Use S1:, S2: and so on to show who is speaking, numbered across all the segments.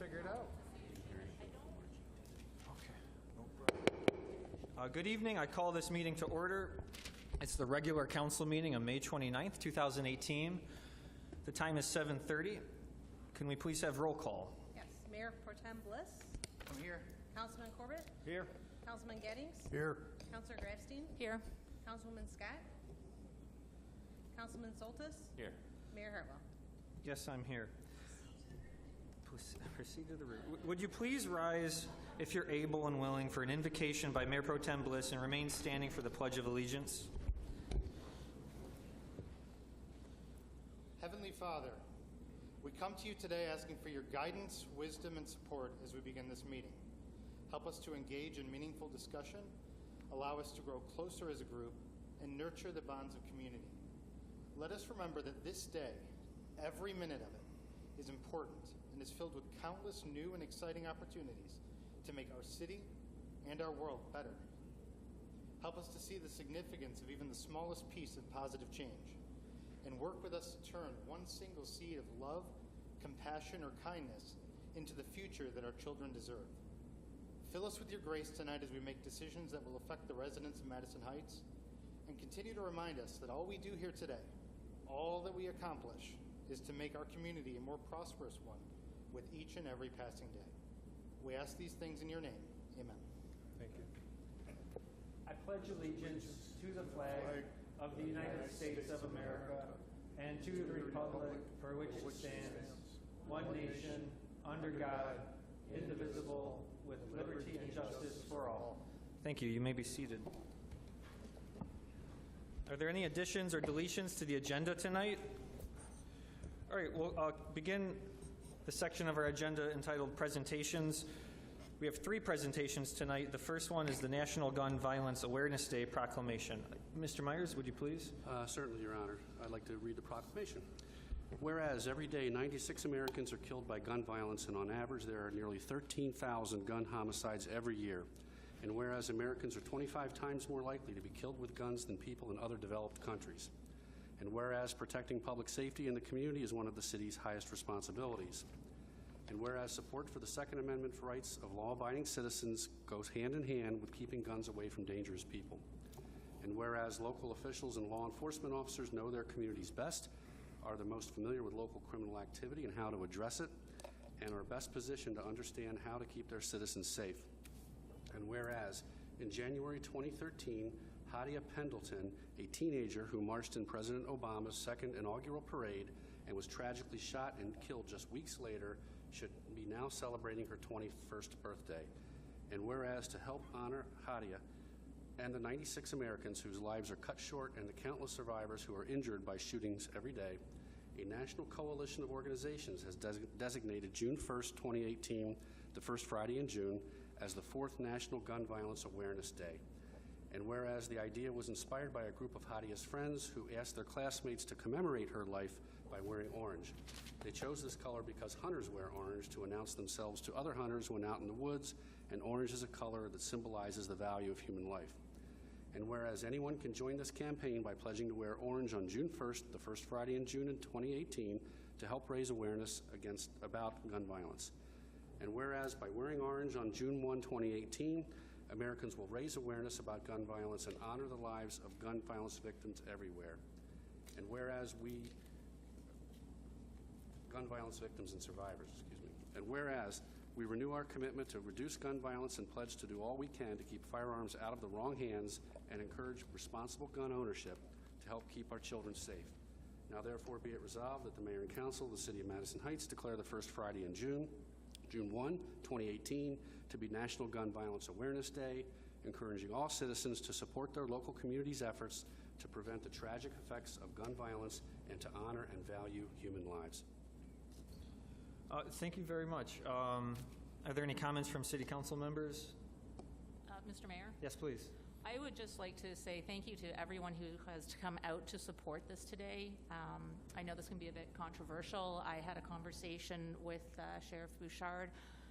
S1: figure it out. Good evening. I call this meeting to order. It's the regular council meeting on May 29th, 2018. The time is 7:30. Can we please have roll call?
S2: Yes. Mayor Pro Tem Bliss.
S1: I'm here.
S2: Councilman Corbett.
S1: Here.
S2: Councilman Gettings.
S3: Here.
S2: Councilor Grafstein. Here. Councilwoman Scott. Councilman Soltis.
S1: Here.
S2: Mayor Hartwell.
S1: Yes, I'm here. Proceed to the room. Would you please rise, if you're able and willing, for an invocation by Mayor Pro Tem Bliss and remain standing for the Pledge of Allegiance?
S3: Heavenly Father, we come to you today asking for your guidance, wisdom, and support as we begin this meeting. Help us to engage in meaningful discussion, allow us to grow closer as a group, and nurture the bonds of community. Let us remember that this day, every minute of it, is important and is filled with countless new and exciting opportunities to make our city and our world better. Help us to see the significance of even the smallest piece of positive change, and work with us to turn one single seed of love, compassion, or kindness into the future that our children deserve. Fill us with your grace tonight as we make decisions that will affect the residents of Madison Heights, and continue to remind us that all we do here today, all that we accomplish, is to make our community a more prosperous one with each and every passing day. We ask these things in your name. Amen.
S1: Thank you.
S4: I pledge allegiance to the flag of the United States of America and to the republic for which it stands, one nation, under God, indivisible, with liberty and justice for all.
S1: Thank you. You may be seated. Are there any additions or deletions to the agenda tonight? All right, we'll begin the section of our agenda entitled Presentations. We have 3 presentations tonight. The first one is the National Gun Violence Awareness Day proclamation. Mr. Myers, would you please?
S5: Certainly, Your Honor. I'd like to read the proclamation. Whereas every day 96 Americans are killed by gun violence, and on average there are nearly 13,000 gun homicides every year. And whereas Americans are 25 times more likely to be killed with guns than people in other developed countries. And whereas protecting public safety in the community is one of the city's highest responsibilities. And whereas support for the Second Amendment rights of law-abiding citizens goes hand in hand with keeping guns away from dangerous people. And whereas local officials and law enforcement officers know their communities best, are the most familiar with local criminal activity and how to address it, and are best positioned to understand how to keep their citizens safe. And whereas in January 2013, Hadia Pendleton, a teenager who marched in President Obama's second inaugural parade and was tragically shot and killed just weeks later, should be now celebrating her 21st birthday. And whereas to help honor Hadia and the 96 Americans whose lives are cut short and the countless survivors who are injured by shootings every day, a national coalition of organizations has designated June 1st, 2018, the first Friday in June, as the 4th National Gun Violence Awareness Day. And whereas the idea was inspired by a group of Hadia's friends who asked their classmates to commemorate her life by wearing orange. They chose this color because hunters wear orange to announce themselves to other hunters when out in the woods, and orange is a color that symbolizes the value of human life. And whereas anyone can join this campaign by pledging to wear orange on June 1st, the first Friday in June in 2018, to help raise awareness about gun violence. And whereas by wearing orange on June 1, 2018, Americans will raise awareness about gun violence and honor the lives of gun violence victims everywhere. And whereas gun violence victims and survivors, And whereas we renew our commitment to reduce gun violence and pledge to do all we can to keep firearms out of the wrong hands and encourage responsible gun ownership to help keep our children safe. Now therefore be it resolved that the Mayor and Council of the City of Madison Heights declare the first Friday in June 1, 2018, to be National Gun Violence Awareness Day, encouraging all citizens to support their local community's efforts to prevent the tragic effects of gun violence and to honor and value human lives.
S1: Thank you very much. Are there any comments from City Council members?
S6: Mr. Mayor?
S1: Yes, please.
S6: I would just like to say thank you to everyone who has come out to support this today. I know this can be a bit controversial. I had a conversation with Sheriff Bouchard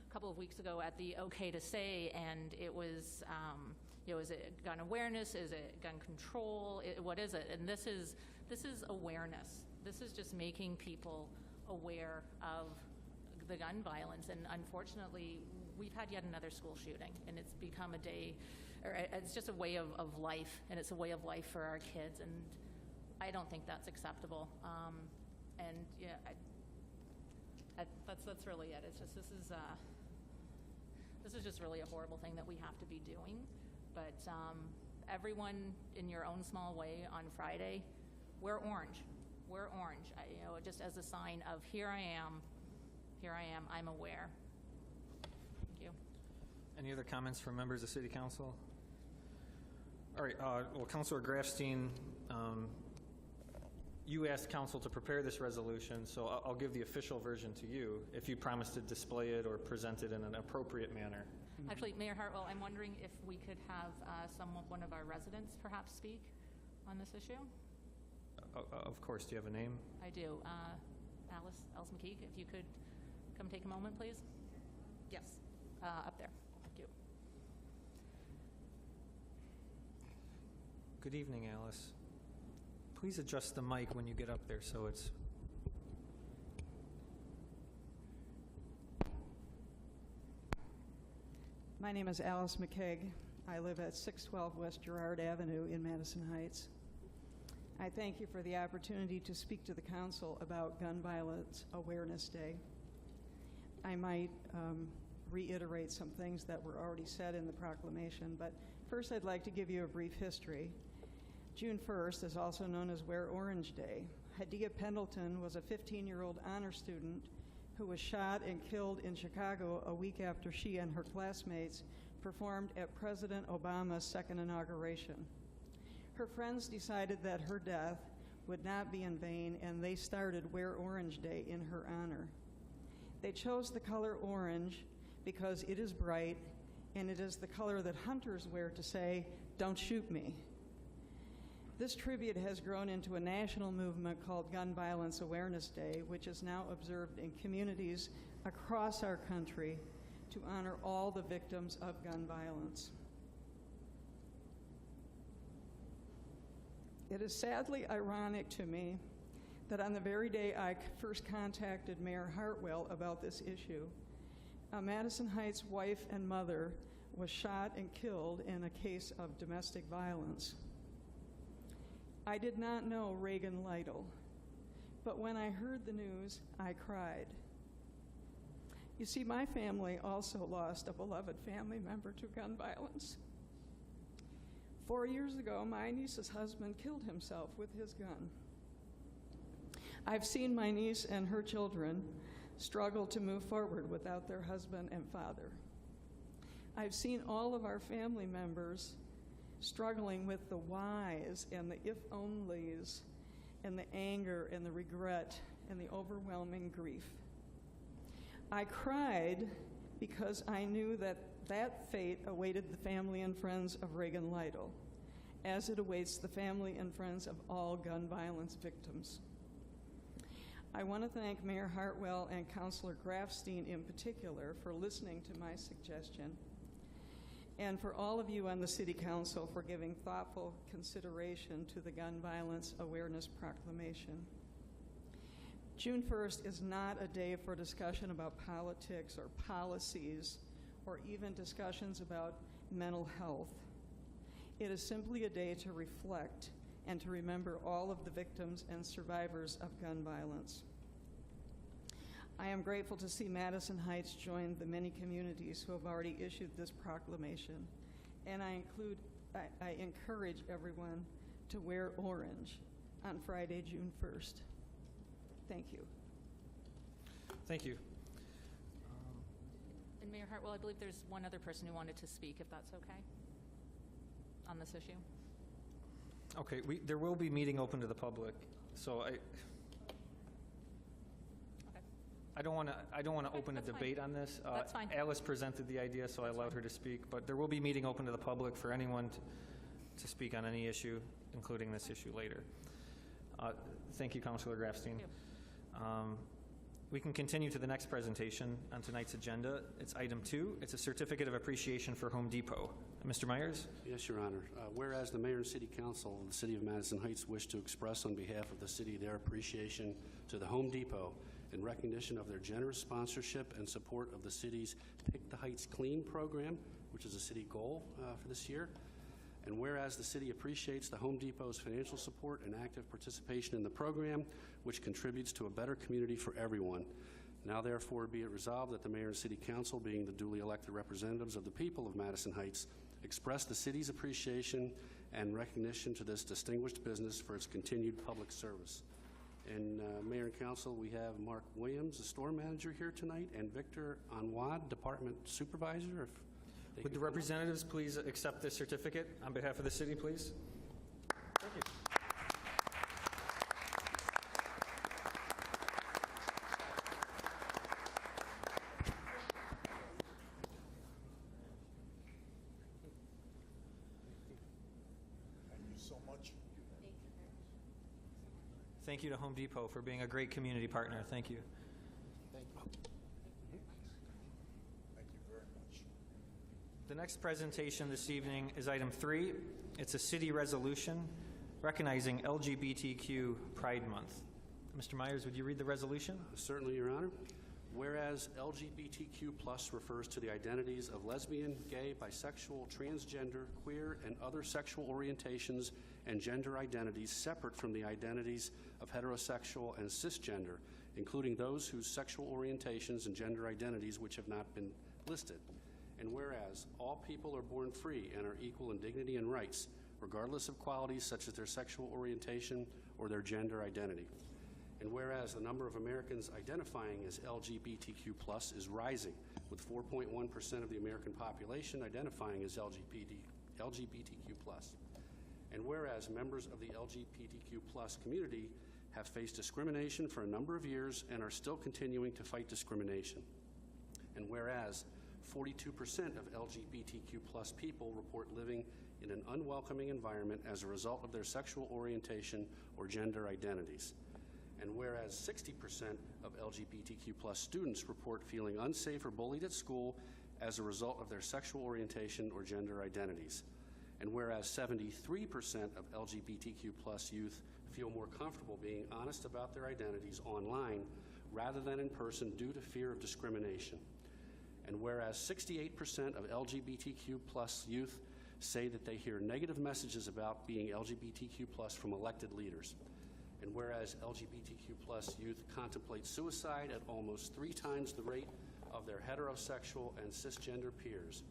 S6: a couple of weeks ago at the OK to Say, and it was, is it gun awareness? Is it gun control? What is it? And this is awareness. This is just making people aware of the gun violence. And unfortunately, we've had yet another school shooting, and it's become a day, or it's just a way of life, and it's a way of life for our kids. And I don't think that's acceptable. And yeah, that's really it. It's just, this is just really a horrible thing that we have to be doing. But everyone in your own small way on Friday, wear orange. Wear orange. Just as a sign of here I am, I'm aware. Thank you.
S1: Any other comments from members of City Council? All right, well, Councilor Grafstein, you asked council to prepare this resolution, so I'll give the official version to you if you promise to display it or present it in an appropriate manner.
S6: Actually, Mayor Hartwell, I'm wondering if we could have one of our residents perhaps speak on this issue?
S1: Of course. Do you have a name?
S6: I do. Alice McKeek, if you could come take a moment, please. Yes, up there. Thank you.
S1: Good evening, Alice. Please adjust the mic when you get up there so it's...
S7: My name is Alice McKeag. I live at 612 West Girard Avenue in Madison Heights. I thank you for the opportunity to speak to the council about Gun Violence Awareness Day. I might reiterate some things that were already said in the proclamation, but first I'd like to give you a brief history. June 1st is also known as Wear Orange Day. Hadia Pendleton was a 15-year-old honor student who was shot and killed in Chicago a week after she and her classmates performed at President Obama's second inauguration. Her friends decided that her death would not be in vain, and they started Wear Orange Day in her honor. They chose the color orange because it is bright, and it is the color that hunters wear to say, "Don't shoot me." This tribute has grown into a national movement called Gun Violence Awareness Day, which is now observed in communities across our country to honor all the victims of gun violence. It is sadly ironic to me that on the very day I first contacted Mayor Hartwell about this issue, a Madison Heights wife and mother was shot and killed in a case of domestic violence. I did not know Reagan Lytle, but when I heard the news, I cried. You see, my family also lost a beloved family member to gun violence. 4 years ago, my niece's husband killed himself with his gun. I've seen my niece and her children struggle to move forward without their husband and father. I've seen all of our family members struggling with the whys and the if-onlys and the anger and the regret and the overwhelming grief. I cried because I knew that that fate awaited the family and friends of Reagan Lytle, as it awaits the family and friends of all gun violence victims. I want to thank Mayor Hartwell and Councilor Grafstein in particular for listening to my suggestion, and for all of you on the City Council for giving thoughtful consideration to the Gun Violence Awareness Proclamation. June 1st is not a day for discussion about politics or policies or even discussions about mental health. It is simply a day to reflect and to remember all of the victims and survivors of gun violence. I am grateful to see Madison Heights join the many communities who have already issued this proclamation, and I encourage everyone to wear orange on Friday, June 1st. Thank you.
S1: Thank you.
S6: And Mayor Hartwell, I believe there's one other person who wanted to speak, if that's okay, on this issue.
S1: Okay, there will be meeting open to the public, so I don't want to open a
S6: that's fine.
S1: debate on this.
S6: That's fine.
S1: Alice presented the idea, so I allowed her to speak, but there will be meeting open to the public for anyone to speak on any issue, including this issue later. Thank you, Councilor Grafstein.
S6: Thank you.
S1: We can continue to the next presentation on tonight's agenda. It's item 2. It's a certificate of appreciation for Home Depot. Mr. Myers?
S5: Yes, Your Honor. Whereas the Mayor and City Council of the City of Madison Heights wish to express on behalf of the city their appreciation to the Home Depot in recognition of their generous sponsorship and support of the city's Pick the Heights Clean program, which is a city goal for this year. And whereas the city appreciates the Home Depot's financial support and active participation in the program, which contributes to a better community for everyone. Now therefore be it resolved that the mayor and city council, being the duly elected representatives of the people of Madison Heights, express the city's appreciation and recognition to this distinguished business for its continued public service. And Mayor and Council, we have Mark Williams, the store manager, here tonight, and Victor Anwad, department supervisor. If they
S1: Would the
S5: could come up.
S1: representatives please accept this certificate on behalf of the city, please? Thank you.
S8: Thank you so much.
S1: Thank you to Home Depot for being a great community partner. Thank you.
S3: Thank you.
S8: Thank you very much.
S1: The next presentation this evening is item 3. It's a city resolution recognizing LGBTQ Pride Month. Mr. Myers, would you read the resolution?
S5: Certainly, Your Honor. Whereas LGBTQ+ refers to the identities of lesbian, gay, bisexual, transgender, queer, and other sexual orientations and gender identities separate from the identities of heterosexual and cisgender, including those whose sexual orientations and gender identities which have not been listed. And whereas all people are born free and are equal in dignity and rights, regardless of qualities such as their sexual orientation or their gender identity. And whereas the number of Americans identifying as LGBTQ+ is rising, with 4.1% of the American population identifying as LGBTQ+. And whereas members of the LGBTQ+ community have faced discrimination for a number of years and are still continuing to fight discrimination. And whereas 42% of LGBTQ+ people report living in an unwelcoming environment as a result of their sexual orientation or gender identities. And whereas 60% of LGBTQ+ students report feeling unsafe or bullied at school as a result of their sexual orientation or gender identities. And whereas 73% of LGBTQ+ youth feel more comfortable being honest about their identities online rather than in person due to fear of discrimination. And whereas 68% of LGBTQ+ youth say that they hear negative messages about being LGBTQ+ from elected leaders. And whereas LGBTQ+ youth contemplate suicide at almost 3 times the rate of their heterosexual and cisgender peers.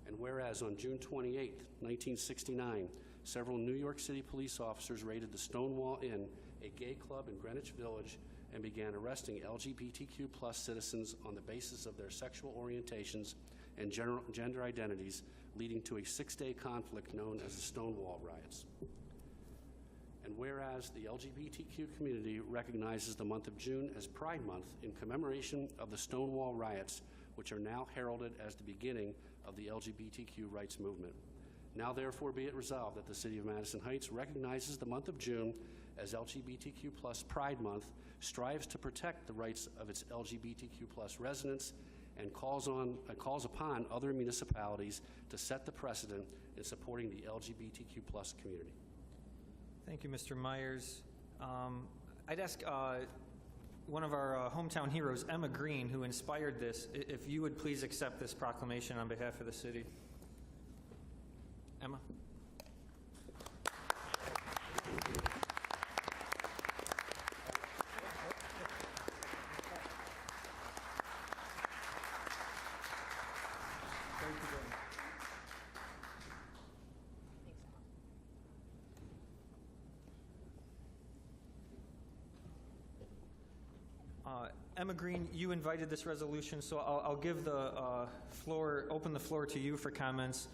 S5: And whereas on June 28, 1969, several New York City police officers raided the Stonewall Inn, a gay club in Greenwich Village, and began arresting LGBTQ+ citizens on the basis of their sexual orientations and gender identities, leading to a 6-day conflict known as the Stonewall Riots. And whereas the LGBTQ community recognizes the month of June as Pride Month in commemoration of the Stonewall Riots, which are now heralded as the beginning of the LGBTQ rights movement. Now therefore be it resolved that the City of Madison Heights recognizes the month of June as LGBTQ+ Pride Month, strives to protect the rights of its LGBTQ+ residents, and calls upon other municipalities to set the precedent in supporting the LGBTQ+ community.
S1: Thank you, Mr. Myers. I'd ask one of our hometown heroes, Emma Green, who inspired this, if you would please accept this proclamation on behalf of the city. Emma. Emma Green, you invited this resolution, so I'll give the open the floor to you for comments.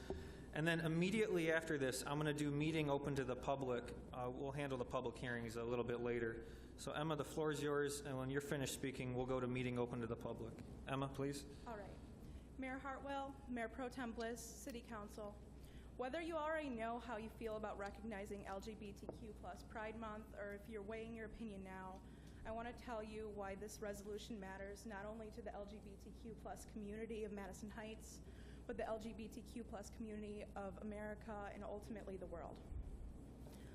S1: And then immediately after this, I'm going to do meeting open to the public. We'll handle the public hearings a little bit later. So Emma, the floor is yours, and when you're finished speaking, we'll go to meeting open to the public. Emma, please.
S9: All right. Mayor Hartwell, Mayor Pro Tem Bliss, City Council. Whether you already know how you feel about recognizing LGBTQ+ Pride Month, or if you're weighing your opinion now, I want to tell you why this resolution matters not only to the LGBTQ+ community of Madison Heights, but the LGBTQ+ community of America and ultimately the world.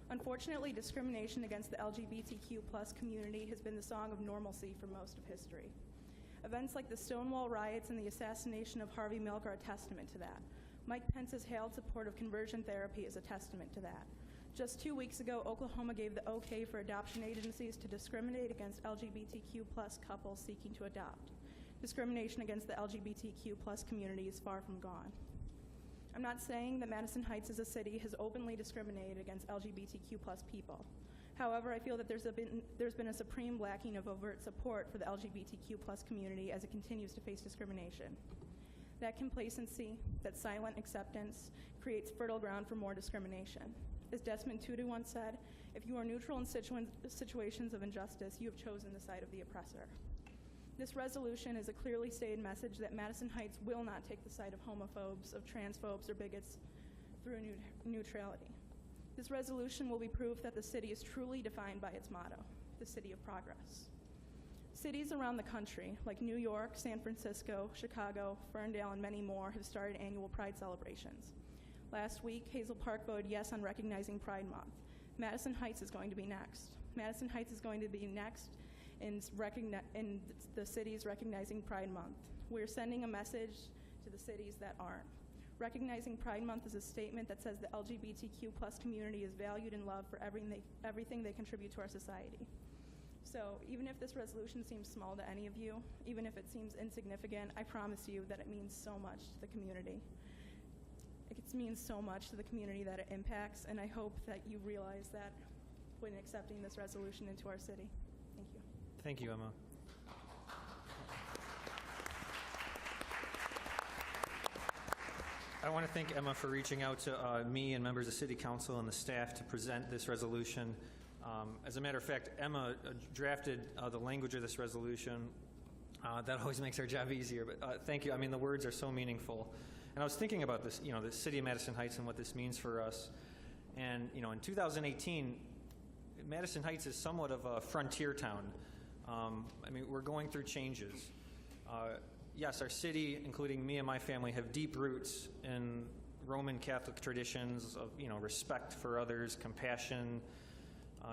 S9: Unfortunately, discrimination against the LGBTQ plus community has been the song of normalcy for most of history. Events like the Stonewall riots and the assassination of Harvey Milk are a testament to that. Mike Pence's hailed support of conversion therapy is a testament to that. Just 2 weeks ago, Oklahoma gave the okay for adoption agencies to discriminate against LGBTQ plus couples seeking to adopt. Discrimination against the LGBTQ plus community is far from gone. I'm not saying that Madison Heights as a city has openly discriminated against LGBTQ plus people. However, I feel that there's been a supreme lacking of overt support for the LGBTQ plus community as it continues to face discrimination. That complacency, that silent acceptance, creates fertile ground for more discrimination. As Desmond Tutu once said, if you are neutral in situations of injustice, you have chosen the side of the oppressor. This resolution is a clearly stated message that Madison Heights will not take the side of homophobes, of transphobes, or bigots through neutrality. This resolution will be proof that the city is truly defined by its motto, the city of progress. Cities around the country, like New York, San Francisco, Chicago, Ferndale, and many more, have started annual Pride celebrations. Last week, Hazel Park voted yes on recognizing Pride Month. Madison Heights is going to be next. Madison Heights is going to be next in the cities recognizing Pride Month. We're sending a message to the cities that aren't. Recognizing Pride Month is a statement that says the LGBTQ plus community is valued and loved for everything they contribute to our society. So even if this resolution seems small to any of you, even if it seems insignificant, I promise you that it means so much to the community. It means so much to the community that it impacts, and I hope that you realize that when accepting this resolution into our city. Thank you.
S1: Thank you, Emma. I want to thank Emma for reaching out to me and members of City Council and the staff to present this resolution. As a matter of fact, Emma drafted the language of this resolution. That always makes our job easier, but thank you. I mean, the words are so meaningful. And I was thinking about this, the city of Madison Heights and what this means for us. And, in 2018, Madison Heights is somewhat of a frontier town. We're going through changes. Yes, our city, including me and my family, have deep roots in Roman Catholic traditions of, respect for others, compassion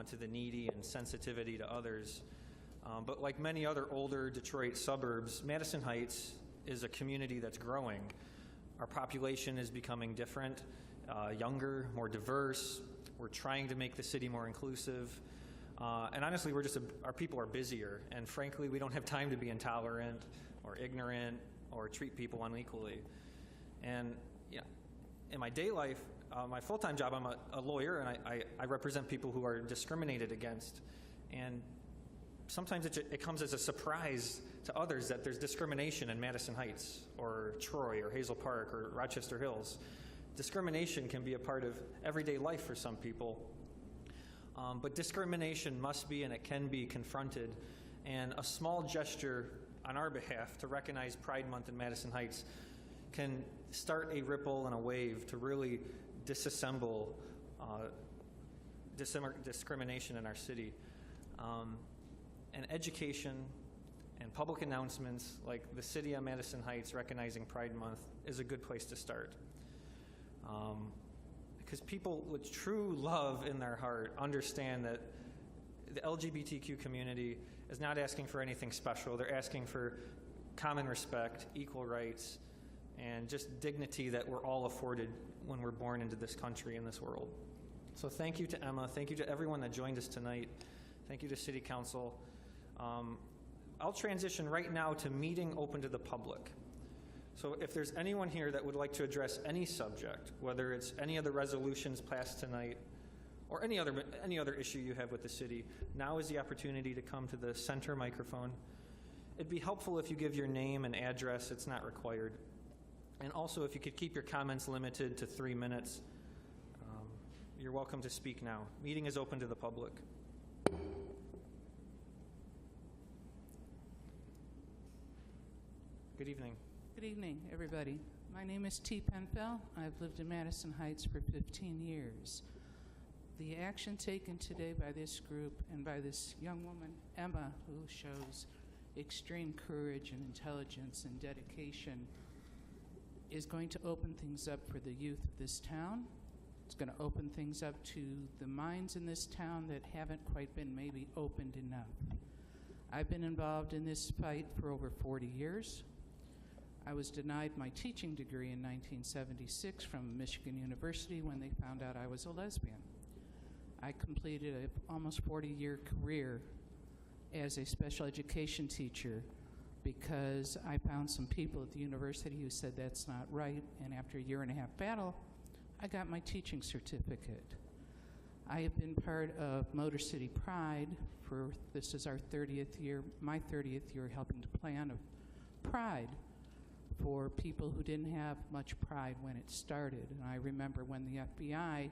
S1: to the needy, and sensitivity to others. But like many other older Detroit suburbs, Madison Heights is a community that's growing. Our population is becoming different, younger, more diverse. We're trying to make the city more inclusive. And honestly, our people are busier. And frankly, we don't have time to be intolerant or ignorant or treat people unequally. And in my day life, my full-time job, I'm a lawyer, and I represent people who are discriminated against. And sometimes it comes as a surprise to others that there's discrimination in Madison Heights or Troy or Hazel Park or Rochester Hills. Discrimination can be a part of everyday life for some people. But discrimination must be and it can be confronted. And a small gesture on our behalf to recognize Pride Month in Madison Heights can start a ripple and a wave to really disassemble discrimination in our city. And education and public announcements like the City of Madison Heights recognizing Pride Month is a good place to start. Because people with true love in their heart understand that the LGBTQ community is not asking for anything special. They're asking for common respect, equal rights, and just dignity that we're all afforded when we're born into this country and this world. So thank you to Emma. Thank you to everyone that joined us tonight. Thank you to City Council. I'll transition right now to meeting open to the public. So if there's anyone here that would like to address any subject, whether it's any of the resolutions passed tonight or any other issue you have with the city, now is the opportunity to come to the center microphone. It'd be helpful if you give your name and address. It's not required. And also, if you could keep your comments limited to 3 minutes. You're welcome to speak now. Meeting is open to the public. Good evening.
S10: Good evening, everybody. My name is T. Penfell. I've lived in Madison Heights for 15 years. The action taken today by this group and by this young woman, Emma, who shows extreme courage and intelligence and dedication, is going to open things up for the youth of this town. It's going to open things up to the minds in this town that haven't quite been maybe opened enough. I've been involved in this fight for over 40 years. I was denied my teaching degree in 1976 from Michigan University when they found out I was a lesbian. I completed an almost 40-year career as a special education teacher because I found some people at the university who said that's not right, and after a year-and-a-half battle, I got my teaching certificate. I have been part of Motor City Pride for, this is our 30th year, my 30th year helping to plan a pride for people who didn't have much pride when it started. And I remember when the FBI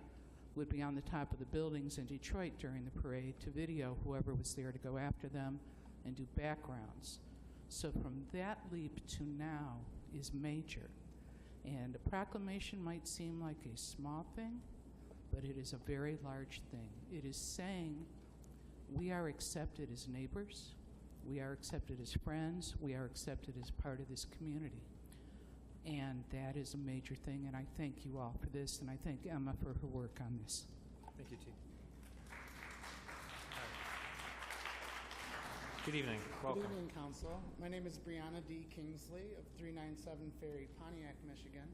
S10: would be on the top of the buildings in Detroit during the parade to video whoever was there to go after them and do backgrounds. So from that leap to now is major. And a proclamation might seem like a small thing, but it is a very large thing. It is saying we are accepted as neighbors, we are accepted as friends, we are accepted as part of this community. And that is a major thing, and I thank you all for this, and I thank Emma for her work on this.
S1: Thank you, T. Good evening. Welcome.
S11: Good evening, Council. My name is Brianna D. Kingsley of 397 Ferry, Pontiac, Michigan.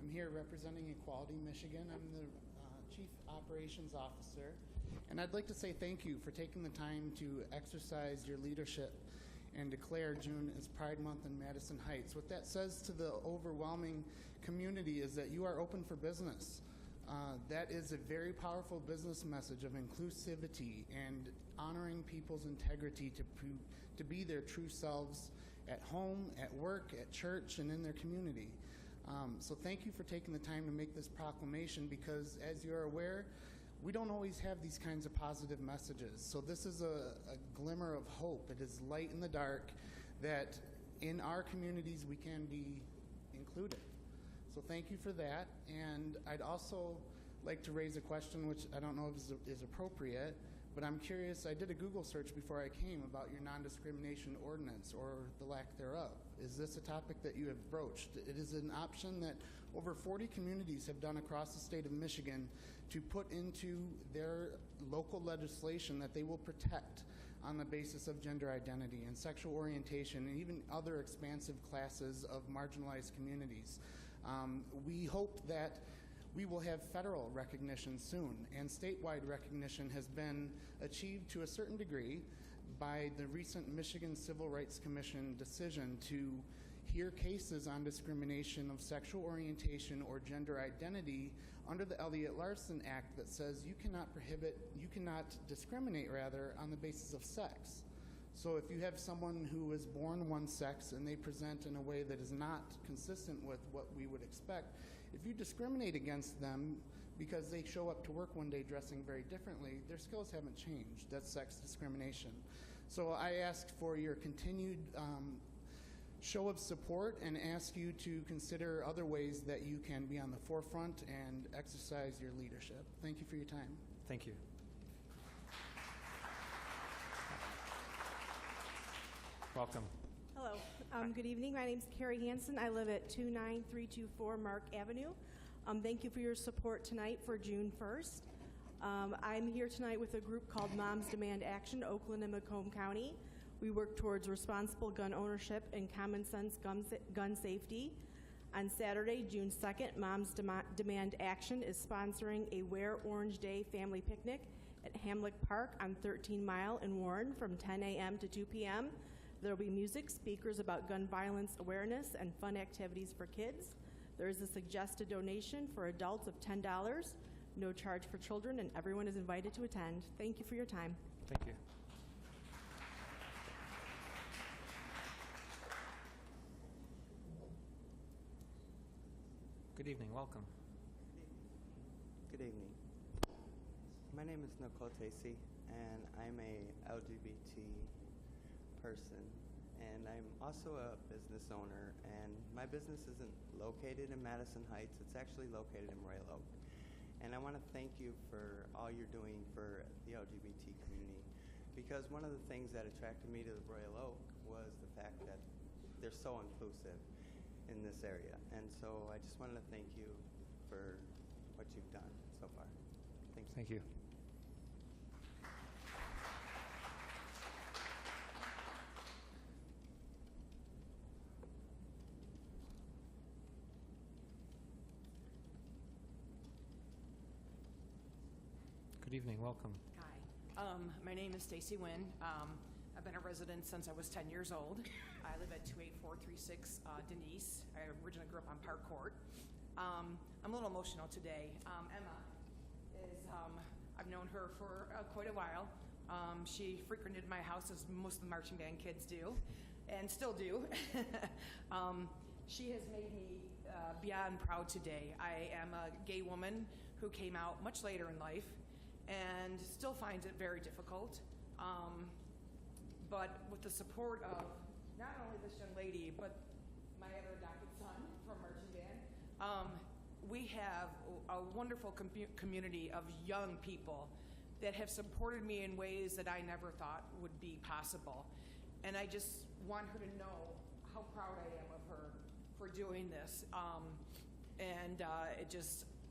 S11: I'm here representing Equality Michigan. I'm the Chief Operations Officer. And I'd like to say thank you for taking the time to exercise your leadership and declare June as Pride Month in Madison Heights. What that says to the overwhelming community is that you are open for business. That is a very powerful business message of inclusivity and honoring people's integrity to be their true selves at home, at work, at church, and in their community. So thank you for taking the time to make this proclamation because, as you're aware, we don't always have these kinds of positive messages. So this is a glimmer of hope. It is light in the dark that in our communities we can be included. So thank you for that. And I'd also like to raise a question which I don't know if is appropriate, but I'm curious. I did a Google search before I came about your non-discrimination ordinance or the lack thereof. Is this a topic that you have broached? It is an option that over 40 communities have done across the state of Michigan to put into their local legislation that they will protect on the basis of gender identity and sexual orientation and even other expansive classes of marginalized communities. We hope that we will have federal recognition soon, and statewide recognition has been achieved to a certain degree by the recent Michigan Civil Rights Commission decision to hear cases on discrimination of sexual orientation or gender identity under the Elliott-Larsen Act that says you cannot discriminate on the basis of sex. So if you have someone who is born one sex and they present in a way that is not consistent with what we would expect, if you discriminate against them because they show up to work one day dressing very differently, their skills haven't changed. That's sex discrimination. So I ask for your continued show of support and ask you to consider other ways that you can be on the forefront and exercise your leadership. Thank you for your time.
S1: Thank you. Welcome.
S12: Hello. Good evening. My name is Carrie Hansen. I live at 29324 Mark Avenue. Thank you for your support tonight for June 1st. I'm here tonight with a group called Moms Demand Action, Oakland and Macomb County. We work towards responsible gun ownership and common sense gun safety. On Saturday, June 2nd, Moms Demand Action is sponsoring a Wear Orange Day family picnic at Hamlick Park on 13 Mile in Warren from 10 a.m. to 2 p.m. There will be music, speakers about gun violence awareness, and fun activities for kids. There is a suggested donation for adults of $10, no charge for children, and everyone is invited to attend. Thank you for your time.
S1: Thank you. Good evening. Welcome.
S13: Good evening. My name is Nicole Tacey, and I'm a LGBT person, and I'm also a business owner, and my business isn't located in Madison Heights. It's actually located in Royal Oak. And I want to thank you for all you're doing for the LGBT community, because one of the things that attracted me to the Royal Oak was the fact that they're so inclusive in this area. And so I just wanted to thank you for what you've done. so far. Thank you.
S1: Thank you. Good evening, welcome.
S14: Hi, my name is Stacy Wynn. I've been a resident since I was 10 years old. I live at 28436 Denise. I originally grew up on Park Court. I'm a little emotional today. Emma is, I've known her for quite a while. She frequented my house as most of the marching band kids do, and still do. She has made me beyond proud today. I am a gay woman who came out much later in life and still finds it very difficult. But with the support of not only this young lady, but my other adopted son from marching band, we have a wonderful community of young people that have supported me in ways that I never thought would be possible. And I just want her to know how proud I am of her for doing this.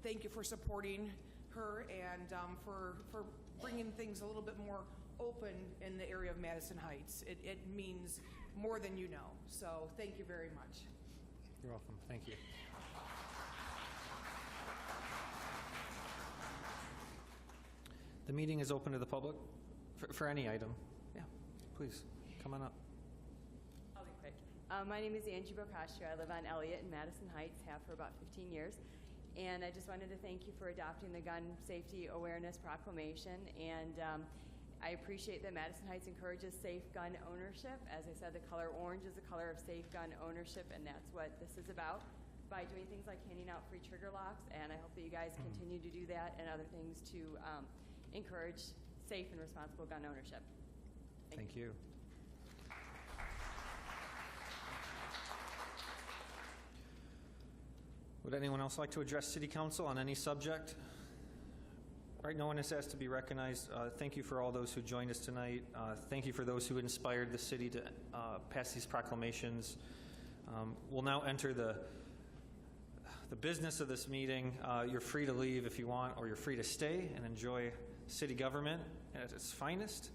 S14: Thank you for supporting her and for bringing things a little bit more open in the area of Madison Heights. It means more than you know. So thank you very much.
S1: You're welcome. Thank you. The meeting is open to the public for any item. Yeah, please come on up.
S15: I'll be quick. My name is Angie Boccaccio. I live on Elliott in Madison Heights, have for about 15 years. And I just wanted to thank you for adopting the Gun Safety Awareness Proclamation. And I appreciate that Madison Heights encourages safe gun ownership. As I said, the color orange is the color of safe gun ownership, and that's what this is about, by doing things like handing out free trigger locks. And I hope that you guys continue to do that and other things to encourage safe and responsible gun ownership.
S1: Thank you. Would anyone else like to address City Council on any subject? All right, no one is asked to be recognized. Thank you for all those who joined us tonight. Thank you for those who inspired the city to pass these proclamations. We'll now enter the business of this meeting. You're free to leave if you want, or you're free to stay and enjoy city government at its finest.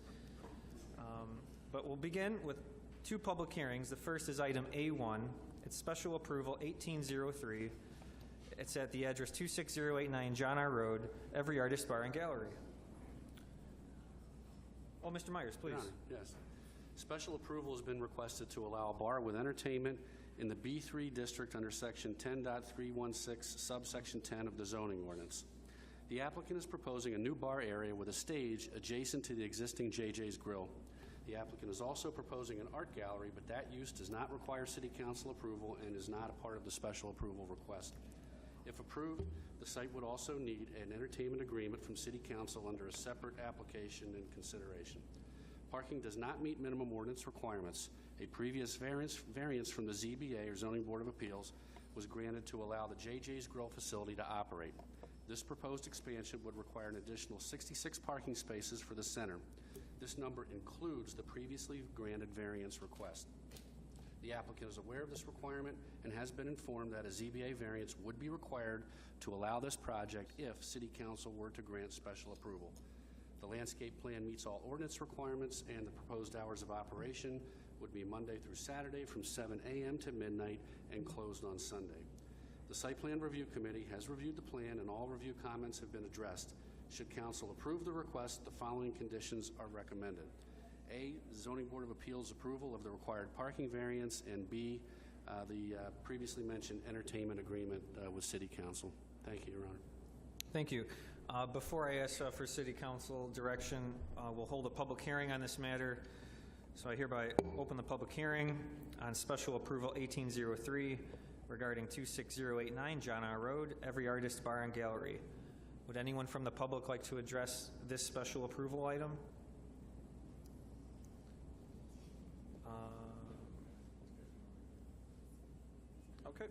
S1: But we'll begin with two public hearings. The first is item A1. It's special approval 1803. It's at the address 26089 John R. Road, Every Artist Bar and Gallery. Oh, Mr. Myers, please.
S5: Yes. Special approval has been requested to allow a bar with entertainment in the B3 district under section 10.316, subsection 10 of the zoning ordinance. The applicant is proposing a new bar area with a stage adjacent to the existing JJ's Grill. The applicant is also proposing an art gallery, but that use does not require City Council approval and is not a part of the special approval request. If approved, the site would also need an entertainment agreement from City Council under a separate application and consideration. Parking does not meet minimum ordinance requirements. A previous variance from the ZBA, or Zoning Board of Appeals, was granted to allow the JJ's Grill facility to operate. This proposed expansion would require an additional 66 parking spaces for the center. This number includes the previously granted variance request. The applicant is aware of this requirement and has been informed that a ZBA variance would be required to allow this project if City Council were to grant special approval. The landscape plan meets all ordinance requirements, and the proposed hours of operation would be Monday through Saturday from 7 a.m. to midnight and closed on Sunday. The Site Plan Review Committee has reviewed the plan, and all review comments have been addressed. Should Council approve the request, the following conditions are recommended. A, Zoning Board of Appeals approval of the required parking variance, and B, the previously mentioned entertainment agreement with City Council. Thank you, Your Honor.
S1: Thank you. Before I ask for City Council direction, we'll hold a public hearing on this matter. So I hereby open the public hearing on special approval 1803 regarding 26089 John R. Road, Every Artist Bar and Gallery. Would anyone from the public like to address this special approval item? Okay.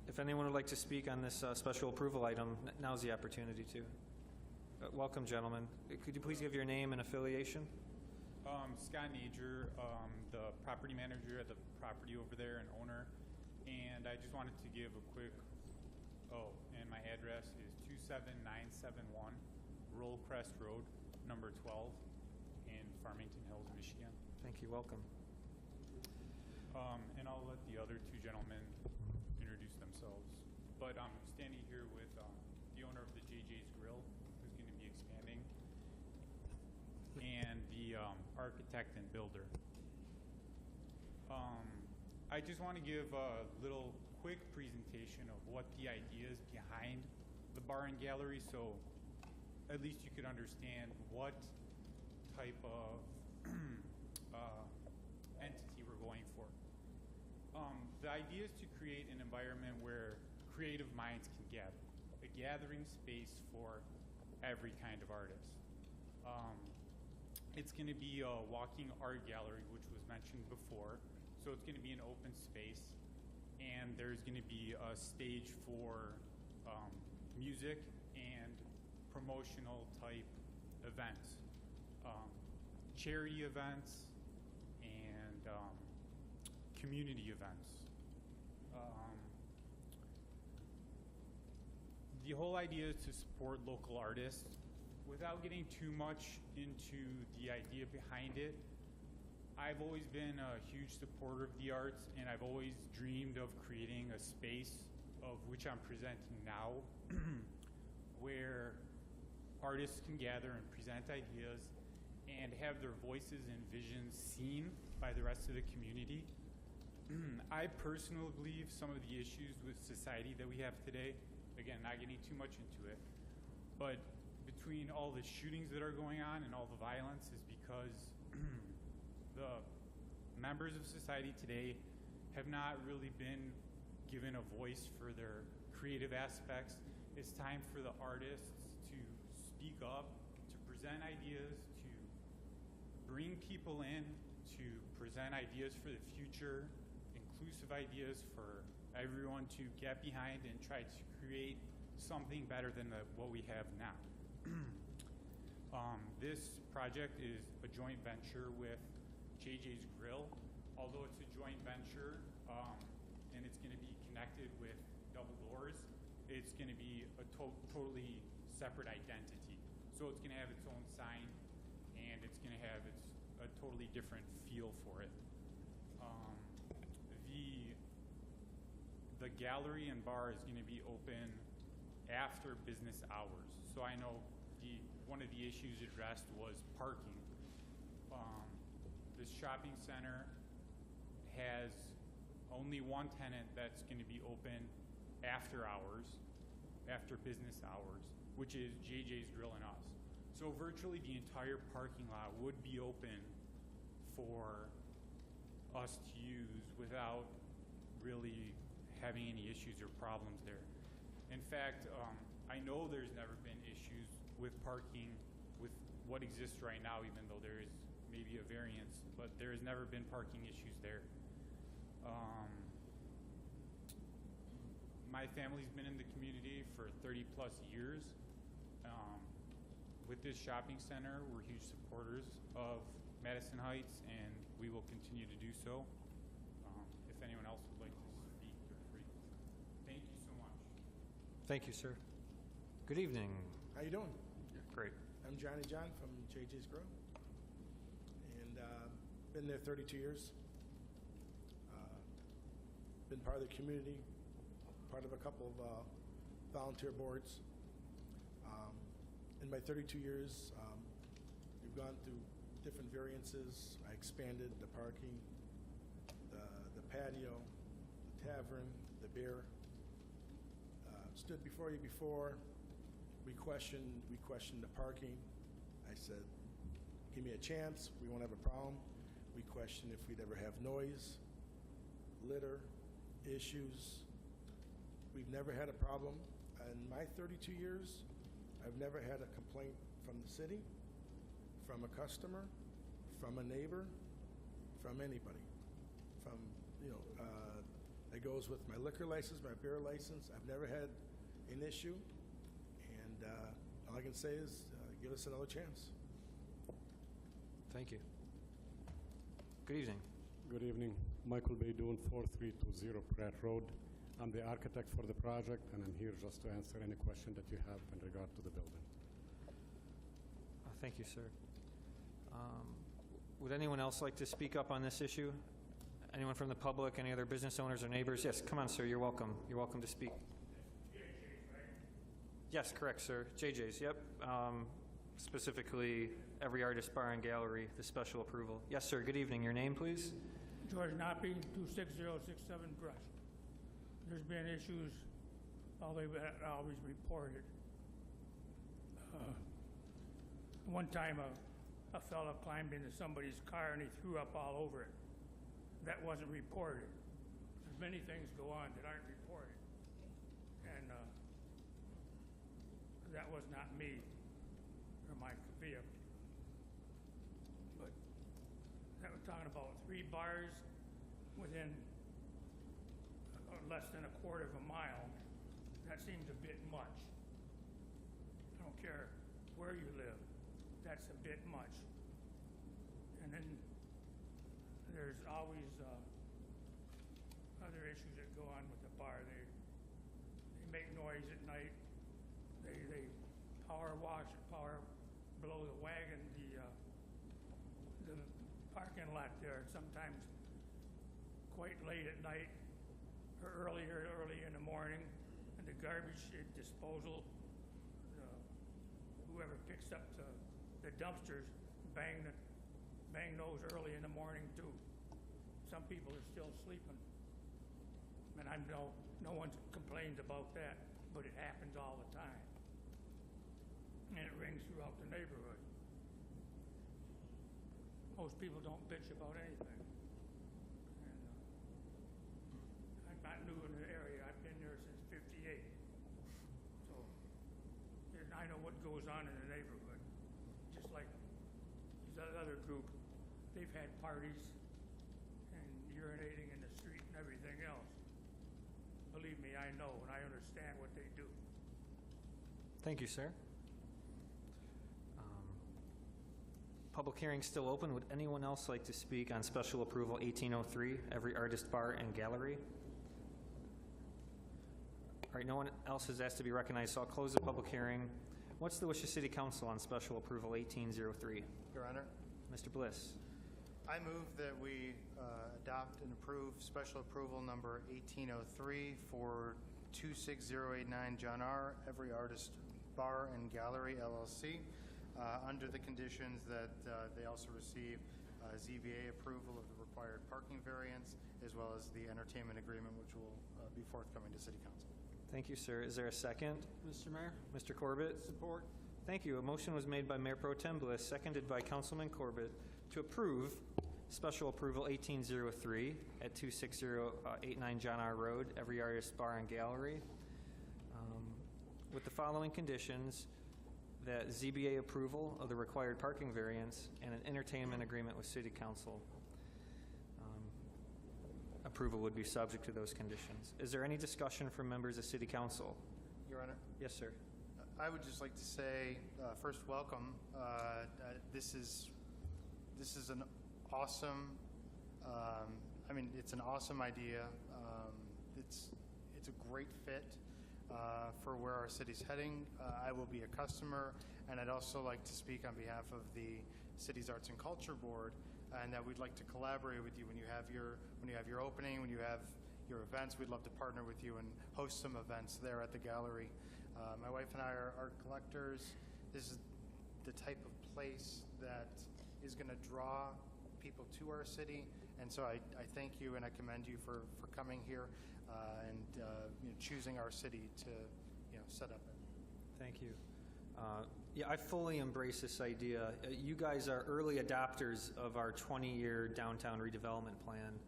S1: If anyone would like to speak on this special approval item, now's the opportunity to. Welcome, gentlemen. Could you please give your name and affiliation?
S16: Scott Nager, the property manager at the property over there and owner. And I just wanted to give a quick, and my address is 27971 Rural Crest Road, number 12, in Farmington Hills, Michigan.
S1: Thank you. Welcome.
S16: And I'll let the other two gentlemen introduce themselves. But I'm standing here with the owner of the JJ's Grill, who's going to be expanding, and the architect and builder. I just want to give a little quick presentation of what the idea is behind the bar and gallery, so at least you could understand what type of entity we're going for. The idea is to create an environment where creative minds can gather, a gathering space for every kind of artist. It's going to be a walking art gallery, which was mentioned before. So it's going to be an open space, and there's going to be a stage for music and promotional type events, charity events, and community events. The whole idea is to support local artists without getting too much into the idea behind it. I've always been a huge supporter of the arts, and I've always dreamed of creating a space of which I'm presenting now where artists can gather and present ideas and have their voices and visions seen by the rest of the community. I personally believe some of the issues with society that we have today, again, not getting too much into it, but between all the shootings that are going on and all the violence is because the members of society today have not really been given a voice for their creative aspects. It's time for the artists to speak up, to present ideas, to bring people in, to present ideas for the future, inclusive ideas for everyone to get behind and try to create something better than what we have now. This project is a joint venture with JJ's Grill. Although it's a joint venture and it's going to be connected with Double Doors, it's going to be a totally separate identity. So it's going to have its own sign, and it's going to have a totally different feel for it. The gallery and bar is going to be open after business hours. So I know one of the issues addressed was parking. This shopping center has only one tenant that's going to be open after hours, after business hours, which is JJ's Grill and us. So virtually the entire parking lot would be open for us to use without really having any issues or problems there. In fact, I know there's never been issues with parking with what exists right now, even though there is maybe a variance, but there has never been parking issues there. My family's been in the community for 30 plus years. With this shopping center, we're huge supporters of Madison Heights, and we will continue to do so. If anyone else would like to speak, they're free. Thank you so much.
S1: Thank you, sir. Good evening.
S17: How you doing?
S1: Great.
S17: I'm Johnny John from JJ's Grill, and been there 32 years. Been part of the community, part of a couple of volunteer boards. In my 32 years, we've gone through different variances. I expanded the parking, the patio, the tavern, the beer. Stood before you before. We questioned the parking. I said, give me a chance. We won't have a problem. We questioned if we'd ever have noise, litter, issues. We've never had a problem. In my 32 years, I've never had a complaint from the city, from a customer, from a neighbor, from anybody. It goes with my liquor license, my beer license. I've never had an issue, and all I can say is give us another chance.
S1: Thank you. Good evening.
S18: Good evening. Michael Baydoun, 4320 Pratt Road. I'm the architect for the project, and I'm here just to answer any question that you have in regard to the building.
S1: Thank you, sir. Would anyone else like to speak up on this issue? Anyone from the public, any other business owners or neighbors? Yes, come on, sir, you're welcome. You're welcome to speak. Yes, correct, sir. JJ's, yep. Specifically, Every Artist Bar and Gallery, the special approval. Yes, sir, good evening. Your name, please?
S19: George Noppy, 26067 Brush. There's been issues, although they've always reported. One time a fellow climbed into somebody's car and he threw up all over it. That wasn't reported. There's many things go on that aren't reported. And that was not me or my vehicle. But that was talking about 3 bars within less than a quarter of a mile. That seems a bit much. I don't care where you live. That's a bit much. And then there's always other issues that go on with the bar. They make noise at night. They power wash, power blow the wagon, the parking lot there. Sometimes quite late at night or early in the morning. And the garbage disposal, whoever picks up the dumpsters bang those early in the morning too. Some people are still sleeping, and I know no one complains about that, but it happens all the time, and it rings throughout the neighborhood. Most people don't bitch about anything. And, I'm not new in the area. I've been there since '58, so I know what goes on in the neighborhood. Just like this other group, they've had parties and urinating in the street and everything else. Believe me, I know, and I understand what they do.
S1: Thank you, sir. Public hearing still open. Would anyone else like to speak on special approval 1803, Every Artist Bar and Gallery? All right, no one else has asked to be recognized, so I'll close the public hearing. What's the wish of City Council on special approval 1803?
S3: Your Honor,
S1: Mr. Bliss.
S3: I move that we adopt and approve special approval number 1803 for 26089 John R. Every Artist Bar and Gallery, LLC, under the conditions that they also receive ZBA approval of the required parking variance, as well as the entertainment agreement, which will be forthcoming to City Council.
S1: Thank you, sir. Is there a second?
S4: Mr. Mayor?
S1: Mr. Corbett?
S4: Support.
S1: Thank you. A motion was made by Mayor Pro Tem Bliss, seconded by Councilman Corbett, to approve special approval 1803 at 26089 John R. Road, Every Artist Bar and Gallery, with the following conditions: that ZBA approval of the required parking variance and an entertainment agreement with City Council. Approval would be subject to those conditions. Is there any discussion from members of City Council?
S3: Your Honor?
S1: Yes, sir.
S3: I would just like to say, first, welcome. This is an awesome, it's an awesome idea. It's a great fit for where our city's heading. I will be a customer, and I'd also like to speak on behalf of the city's Arts and Culture Board, and that we'd like to collaborate with you when you have your opening, when you have your events. We'd love to partner with you and host some events there at the gallery. My wife and I are art collectors. This is the type of place that is going to draw people to our city, and so I thank you and I commend you for coming here and choosing our city to set up in.
S1: Thank you. Yeah, I fully embrace this idea. You guys are early adopters of our 20-year downtown redevelopment plan.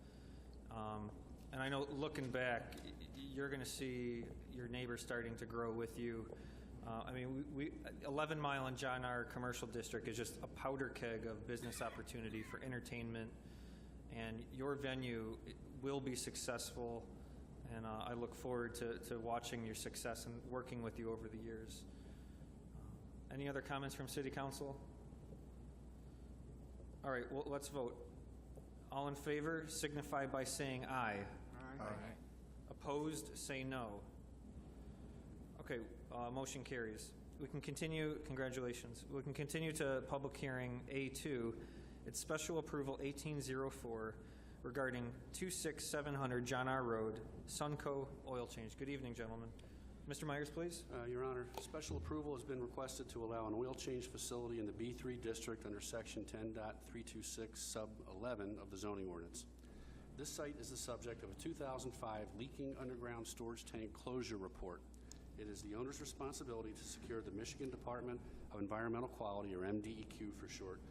S1: And I know looking back, you're going to see your neighbors starting to grow with you. 11 Mile and John R. Commercial District is just a powder keg of business opportunity for entertainment, and your venue will be successful, and I look forward to watching your success and working with you over the years. Any other comments from City Council? All right, well, let's vote. All in favor signify by saying aye.
S8: Aye.
S1: Opposed, say no. Okay, motion carries. We can continue, congratulations. We can continue to public hearing A2. It's special approval 1804 regarding 26700 John R. Road, Sunco Oil Change. Good evening, gentlemen. Mr. Myers, please.
S5: Your Honor, special approval has been requested to allow an oil change facility in the B3 district under section 10.326 sub 11 of the zoning ordinance. This site is the subject of a 2005 leaking underground storage tank closure report. It is the owner's responsibility to secure the Michigan Department of Environmental Quality, or MDEQ for short,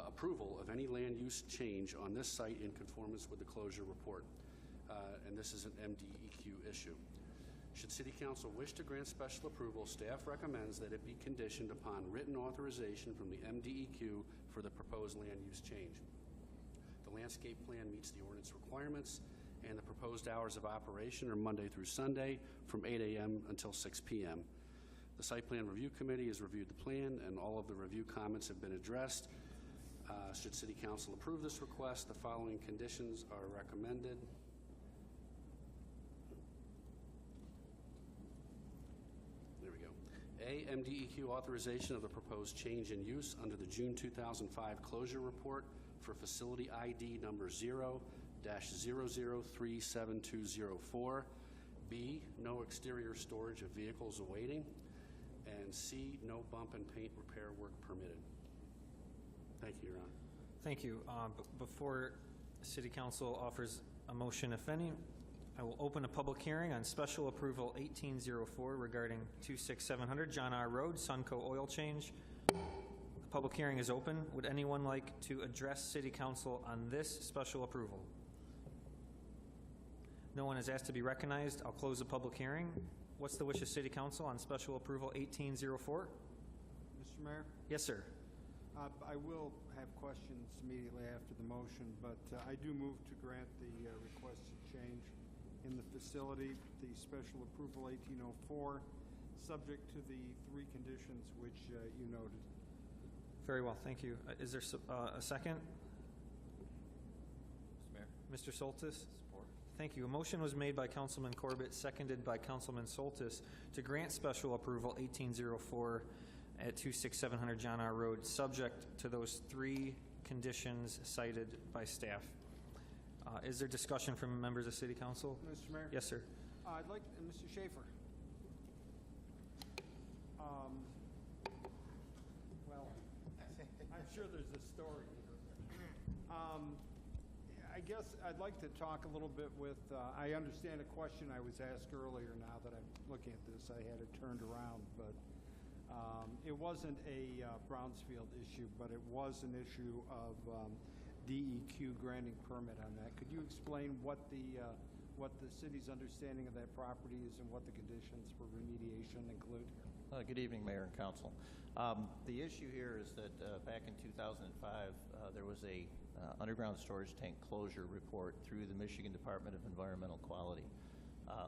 S5: approval of any land use change on this site in conformance with the closure report. And this is an MDEQ issue. Should City Council wish to grant special approval, staff recommends that it be conditioned upon written authorization from the MDEQ for the proposed land use change. The landscape plan meets the ordinance requirements, and the proposed hours of operation are Monday through Sunday from 8 a.m. until 6 p.m. The Site Plan Review Committee has reviewed the plan, and all of the review comments have been addressed. Should City Council approve this request, the following conditions are recommended. There we go. A, MDEQ authorization of the proposed change in use under the June 2005 closure report for facility ID number 0-003724. B, no exterior storage of vehicles awaiting. And C, no bump and paint repair work permitted. Thank you, Your Honor.
S1: Thank you. Before City Council offers a motion, if any, I will open a public hearing on special approval 1804 regarding 26700 John R. Road, Sunco Oil Change. The public hearing is open. Would anyone like to address City Council on this special approval? No one is asked to be recognized. I'll close the public hearing. What's the wish of City Council on special approval 1804?
S20: Mr. Mayor?
S1: Yes, sir.
S20: I will have questions immediately after the motion, but I do move to grant the requested change in the facility, the special approval 1804, subject to the 3 conditions which you noted.
S1: Very well, thank you. Is there a second?
S21: Mr. Mayor.
S1: Mr. Soltis?
S21: Support.
S1: Thank you. A motion was made by Councilman Corbett, seconded by Councilman Soltis, to grant special approval 1804 at 26700 John R. Road, subject to those 3 conditions cited by staff. Is there discussion from members of City Council?
S20: Mr. Mayor?
S1: Yes, sir.
S20: I'd like, Mr. Schaefer. Well, I'm sure there's a story. I guess I'd like to talk a little bit with, I understand a question I was asked earlier. Now that I'm looking at this, I had it turned around, but it wasn't a Brownsfield issue, but it was an issue of DEQ granting permit on that. Could you explain what the city's understanding of that property is and what the conditions for remediation include?
S21: Good evening, Mayor and Council. The issue here is that back in 2005, there was a underground storage tank closure report through the Michigan Department of Environmental Quality.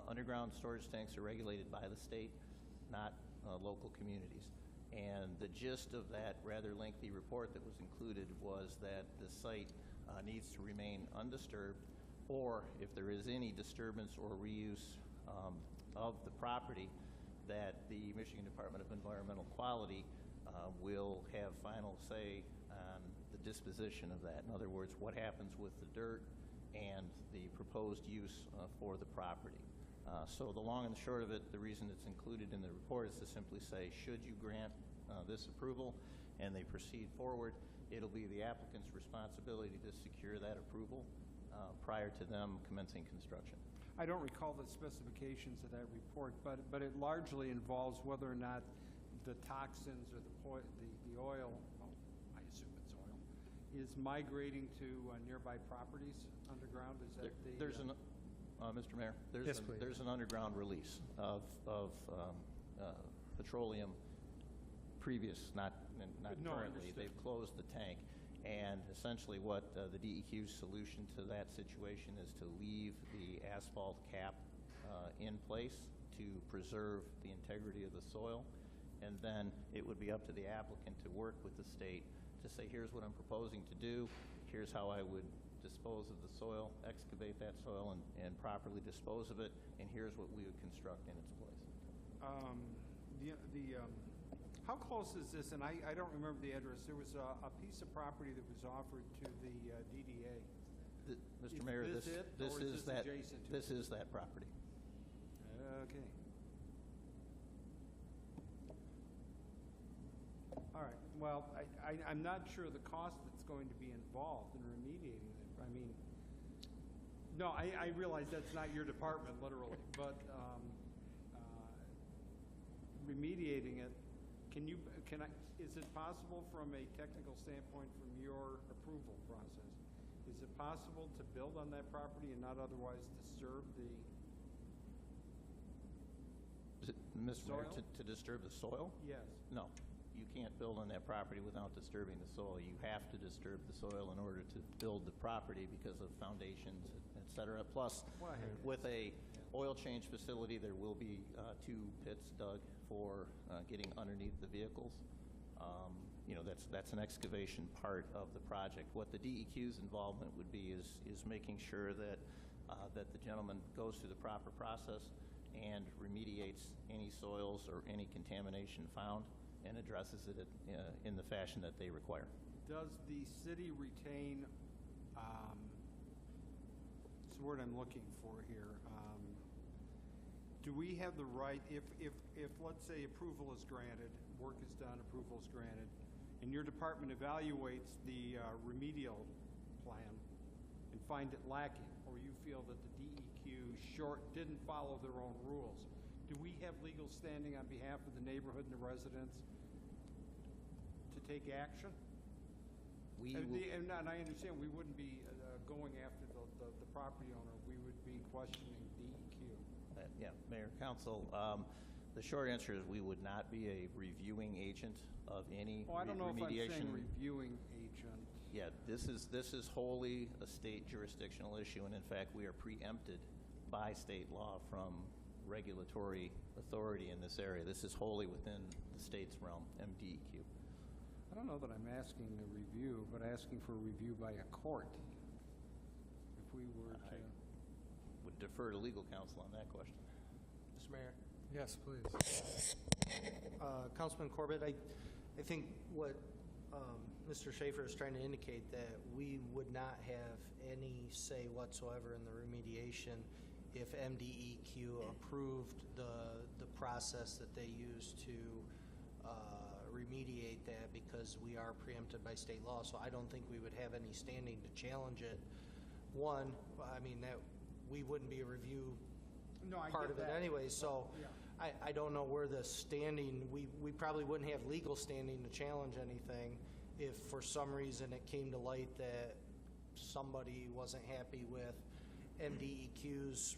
S21: Underground storage tanks are regulated by the state, not local communities. And the gist of that rather lengthy report that was included was that the site needs to remain undisturbed, or if there is any disturbance or reuse of the property, that the Michigan Department of Environmental Quality will have final say on the disposition of that. In other words, what happens with the dirt and the proposed use for the property. So the long and the short of it, the reason it's included in the report is to simply say, should you grant this approval and they proceed forward, it'll be the applicant's responsibility to secure that approval prior to them commencing construction.
S20: I don't recall the specifications of that report, but it largely involves whether or not the toxins or the oil, well, I assume it's oil, is migrating to nearby properties underground. Is that
S21: There's an Mr. Mayor,
S1: Yes, please.
S21: there's an underground release of petroleum previous, not
S20: No,
S21: currently.
S20: understood.
S21: They've closed the tank. And essentially what the DEQ's solution to that situation is to leave the asphalt cap in place to preserve the integrity of the soil. And then it would be up to the applicant to work with the state to say, here's what I'm proposing to do, here's how I would dispose of the soil, excavate that soil, and properly dispose of it, and here's what we would construct in its place.
S20: How close is this? And I don't remember the address. There was a piece of property that was offered to the DDA.
S21: Mr. Mayor,
S20: this it, or is this adjacent to
S21: this is that property.
S20: Okay. All right. Well, I'm not sure the cost that's going to be involved in remediating it. I mean, no, I realize that's not your department, literally, but remediating it, is it possible from a technical standpoint from your approval process? Is it possible to build on that property and not otherwise disturb the
S21: Mr. Mayor,
S20: soil?
S21: to disturb the soil?
S20: Yes.
S21: No. You can't build on that property without disturbing the soil. You have to disturb the soil in order to build the property because of foundations, et cetera. Plus, with a oil change facility, there will be 2 pits dug for getting underneath the vehicles. That's an excavation part of the project. What the DEQ's involvement would be is making sure that that the gentleman goes through the proper process and remediates any soils or any contamination found and addresses it in the fashion that they require.
S20: Does the city retain, it's the word I'm looking for here, do we have the right, if let's say approval is granted, work is done, approval is granted, and your department evaluates the remedial plan and find it lacking, or you feel that the DEQ didn't follow their own rules, do we have legal standing on behalf of the neighborhood and the residents to take action? And I understand we wouldn't be going after the property owner. We would be questioning DEQ.
S21: Yeah, Mayor, Council, the short answer is we would not be a reviewing agent of any remediation.
S20: I don't know if I'm saying reviewing agent.
S21: Yeah, this is wholly a state jurisdictional issue, and in fact, we are preempted by state law from regulatory authority in this area. This is wholly within the state's realm, MDEQ.
S20: I don't know that I'm asking a review, but asking for a review by a court. If we were to...
S21: Would defer to legal counsel on that question.
S2: Mr. Mayor.
S1: Yes, please.
S2: Councilman Corbett, I think what Mr. Schaefer is trying to indicate that we would not have any say whatsoever in the remediation if MDEQ approved the process that they use to remediate that, because we are preempted by state law. So I don't think we would have any standing to challenge it. One, I mean, that we wouldn't be a review part of it anyway. So yeah. I don't know where the standing, we probably wouldn't have legal standing to challenge anything if for some reason it came to light that somebody wasn't happy with MDEQ's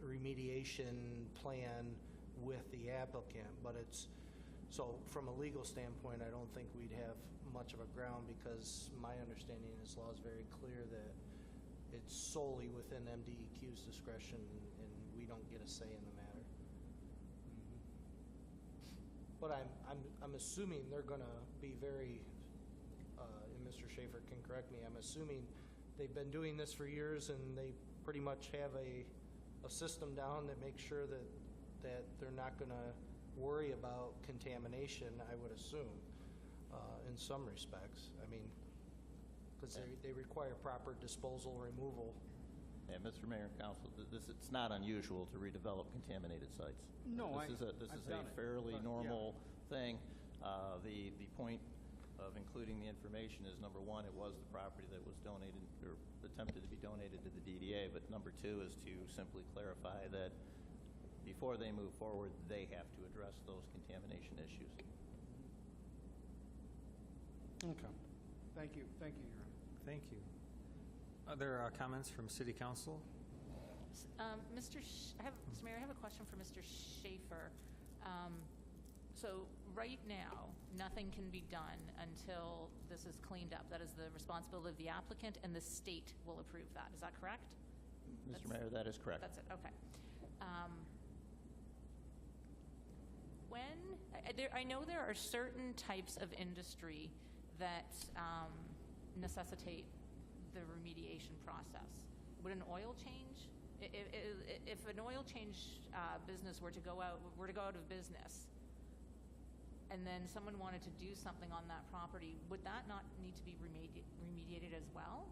S2: remediation plan with the applicant. But so from a legal standpoint, I don't think we'd have much of a ground, because my understanding is law is very clear that it's solely within MDEQ's discretion, and we don't get a say in the matter. But I'm assuming they're going to be very, and Mr. Schaefer can correct me, I'm assuming they've been doing this for years, and they pretty much have a system down that makes sure that they're not going to worry about contamination, I would assume, in some respects. I mean, because they require proper disposal, removal.
S21: Yeah, Mr. Mayor and Council, it's not unusual to redevelop contaminated sites.
S20: No,
S21: this is a fairly normal thing. The point of including the information is, number one, it was the property that was donated or attempted to be donated to the DDA, but number two is to simply clarify that before they move forward, they have to address those contamination issues.
S20: Okay. Thank you. Thank you, Your Honor.
S1: Thank you. Other comments from City Council?
S6: Mr. Mayor, I have a question for Mr. Schaefer. So right now, nothing can be done until this is cleaned up. That is the responsibility of the applicant, and the state will approve that. Is that correct?
S21: Mr. Mayor, that is correct.
S6: That's it. Okay. I know there are certain types of industry that necessitate the remediation process? Would an oil change, if an oil change business were to go out of business, and then someone wanted to do something on that property, would that not need to be remediated as well?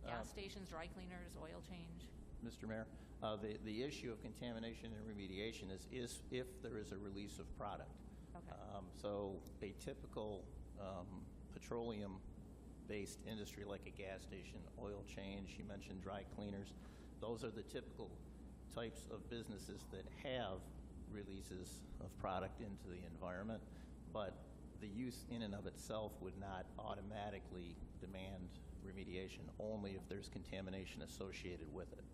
S6: Gas stations, dry cleaners, oil change?
S21: Mr. Mayor, the issue of contamination and remediation is if there is a release of product.
S6: Okay.
S21: So a typical petroleum-based industry like a gas station, oil change, you mentioned dry cleaners, those are the typical types of businesses that have releases of product into the environment, but the use in and of itself would not automatically demand remediation, only if there's contamination associated with it.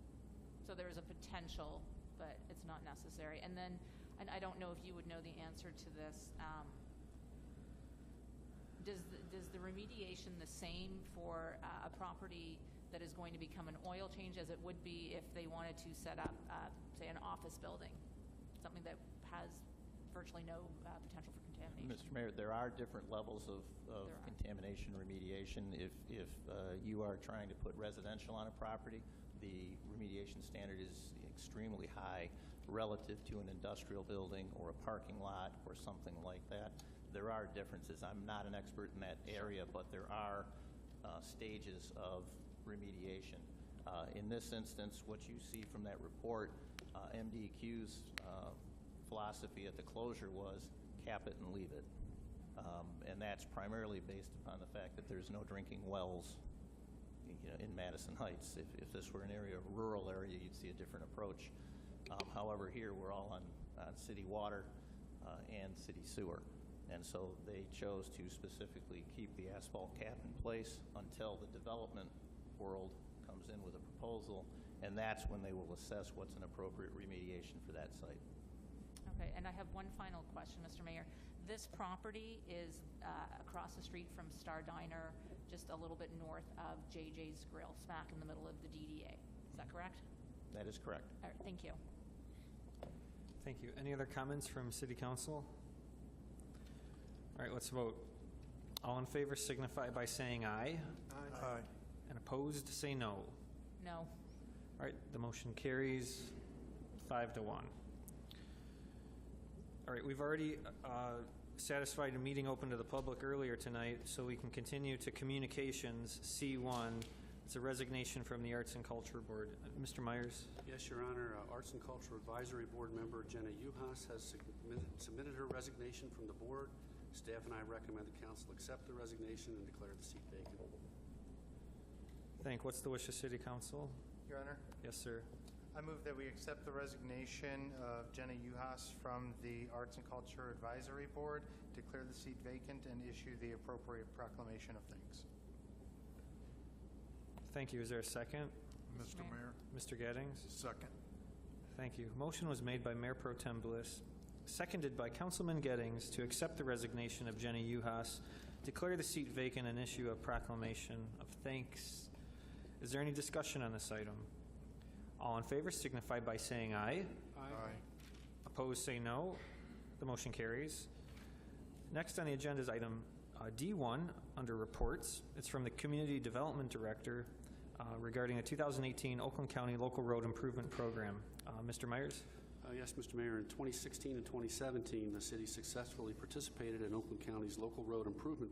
S6: So there is a potential, but it's not necessary. And then, and I don't know if you would know the answer to this, does the remediation the same for a property that is going to become an oil change as it would be if they wanted to set up, say, an office building, something that has virtually no potential for contamination?
S21: Mr. Mayor, there are different levels of contamination remediation. If you are trying to put residential on a property, the remediation standard is extremely high relative to an industrial building or a parking lot or something like that. There are differences. I'm not an expert in that area, but there are stages of remediation. In this instance, what you see from that report, MDEQ's philosophy at the closure was cap it and leave it. And that's primarily based upon the fact that there's no drinking wells in Madison Heights. If this were an rural area, you'd see a different approach. However, here we're all on city water and city sewer. And so they chose to specifically keep the asphalt cap in place until the development world comes in with a proposal, and that's when they will assess what's an appropriate remediation for that site.
S6: Okay, and I have one final question, Mr. Mayor. This property is across the street from Star Diner, just a little bit north of JJ's Grill, smack in the middle of the DDA. Is that correct?
S21: That is correct.
S6: All right, thank you.
S1: Thank you. Any other comments from City Council? All right, let's vote. All in favor signify by saying aye.
S8: Aye.
S1: And opposed, say no.
S6: No.
S1: All right, the motion carries 5-1. All right, we've already satisfied a meeting open to the public earlier tonight, so we can continue to communications, C1. It's a resignation from the Arts and Culture Board. Mr. Myers?
S5: Yes, Your Honor. Arts and Culture Advisory Board member Jenna Uhas has submitted her resignation from the board. Staff and I recommend the council accept the resignation and declare the seat vacant.
S1: What's the wish of City Council?
S3: Your Honor,
S1: Yes, sir.
S3: I move that we accept the resignation of Jenna Uhas from the Arts and Culture Advisory Board, declare the seat vacant, and issue the appropriate proclamation of thanks.
S1: Thank you. Is there a second?
S8: Mr. Mayor.
S1: Mr. Gettings?
S8: Second.
S1: Thank you. Motion was made by Mayor Pro Tem Bliss, seconded by Councilman Gettings to accept the resignation of Jenny Uhas, declare the seat vacant, and issue a proclamation of thanks. Is there any discussion on this item? All in favor signify by saying aye.
S8: Aye.
S1: Opposed, say no. The motion carries. Next on the agenda is item D1 under reports. It's from the Community Development Director regarding the 2018 Oakland County Local Road Improvement Program. Mr. Myers?
S5: Yes, Mr. Mayor. In 2016 and 2017, the city successfully participated in Oakland County's Local Road Improvement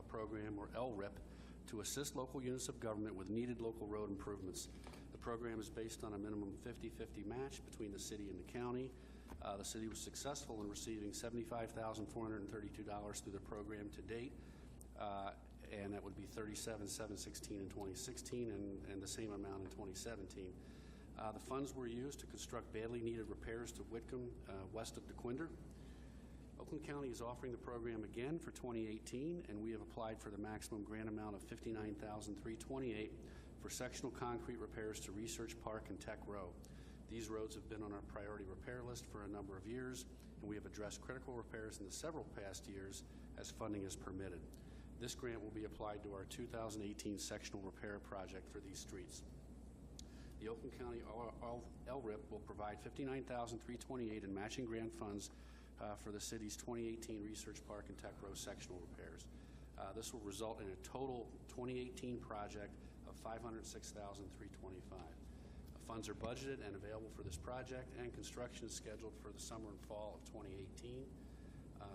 S5: Program, or LRIP, to assist local units of government with needed local road improvements. The program is based on a minimum 50-50 match between the city and the county. The city was successful in receiving $75,432 through the program to date, and that would be $37,716 in 2016 and the same amount in 2017. The funds were used to construct badly needed repairs to Whitcomb, west of DeQuinder. Oakland County is offering the program again for 2018, and we have applied for the maximum grant amount of $59,328 for sectional concrete repairs to Research Park and Tech Row. These roads have been on our priority repair list for a number of years, and we have addressed critical repairs in the several past years as funding is permitted. This grant will be applied to our 2018 sectional repair project for these streets. The Oakland County LRIP will provide $59,328 in matching grant funds for the city's 2018 Research Park and Tech Row sectional repairs. This will result in a total 2018 project of $506,325. Funds are budgeted and available for this project, and construction is scheduled for the summer and fall of 2018.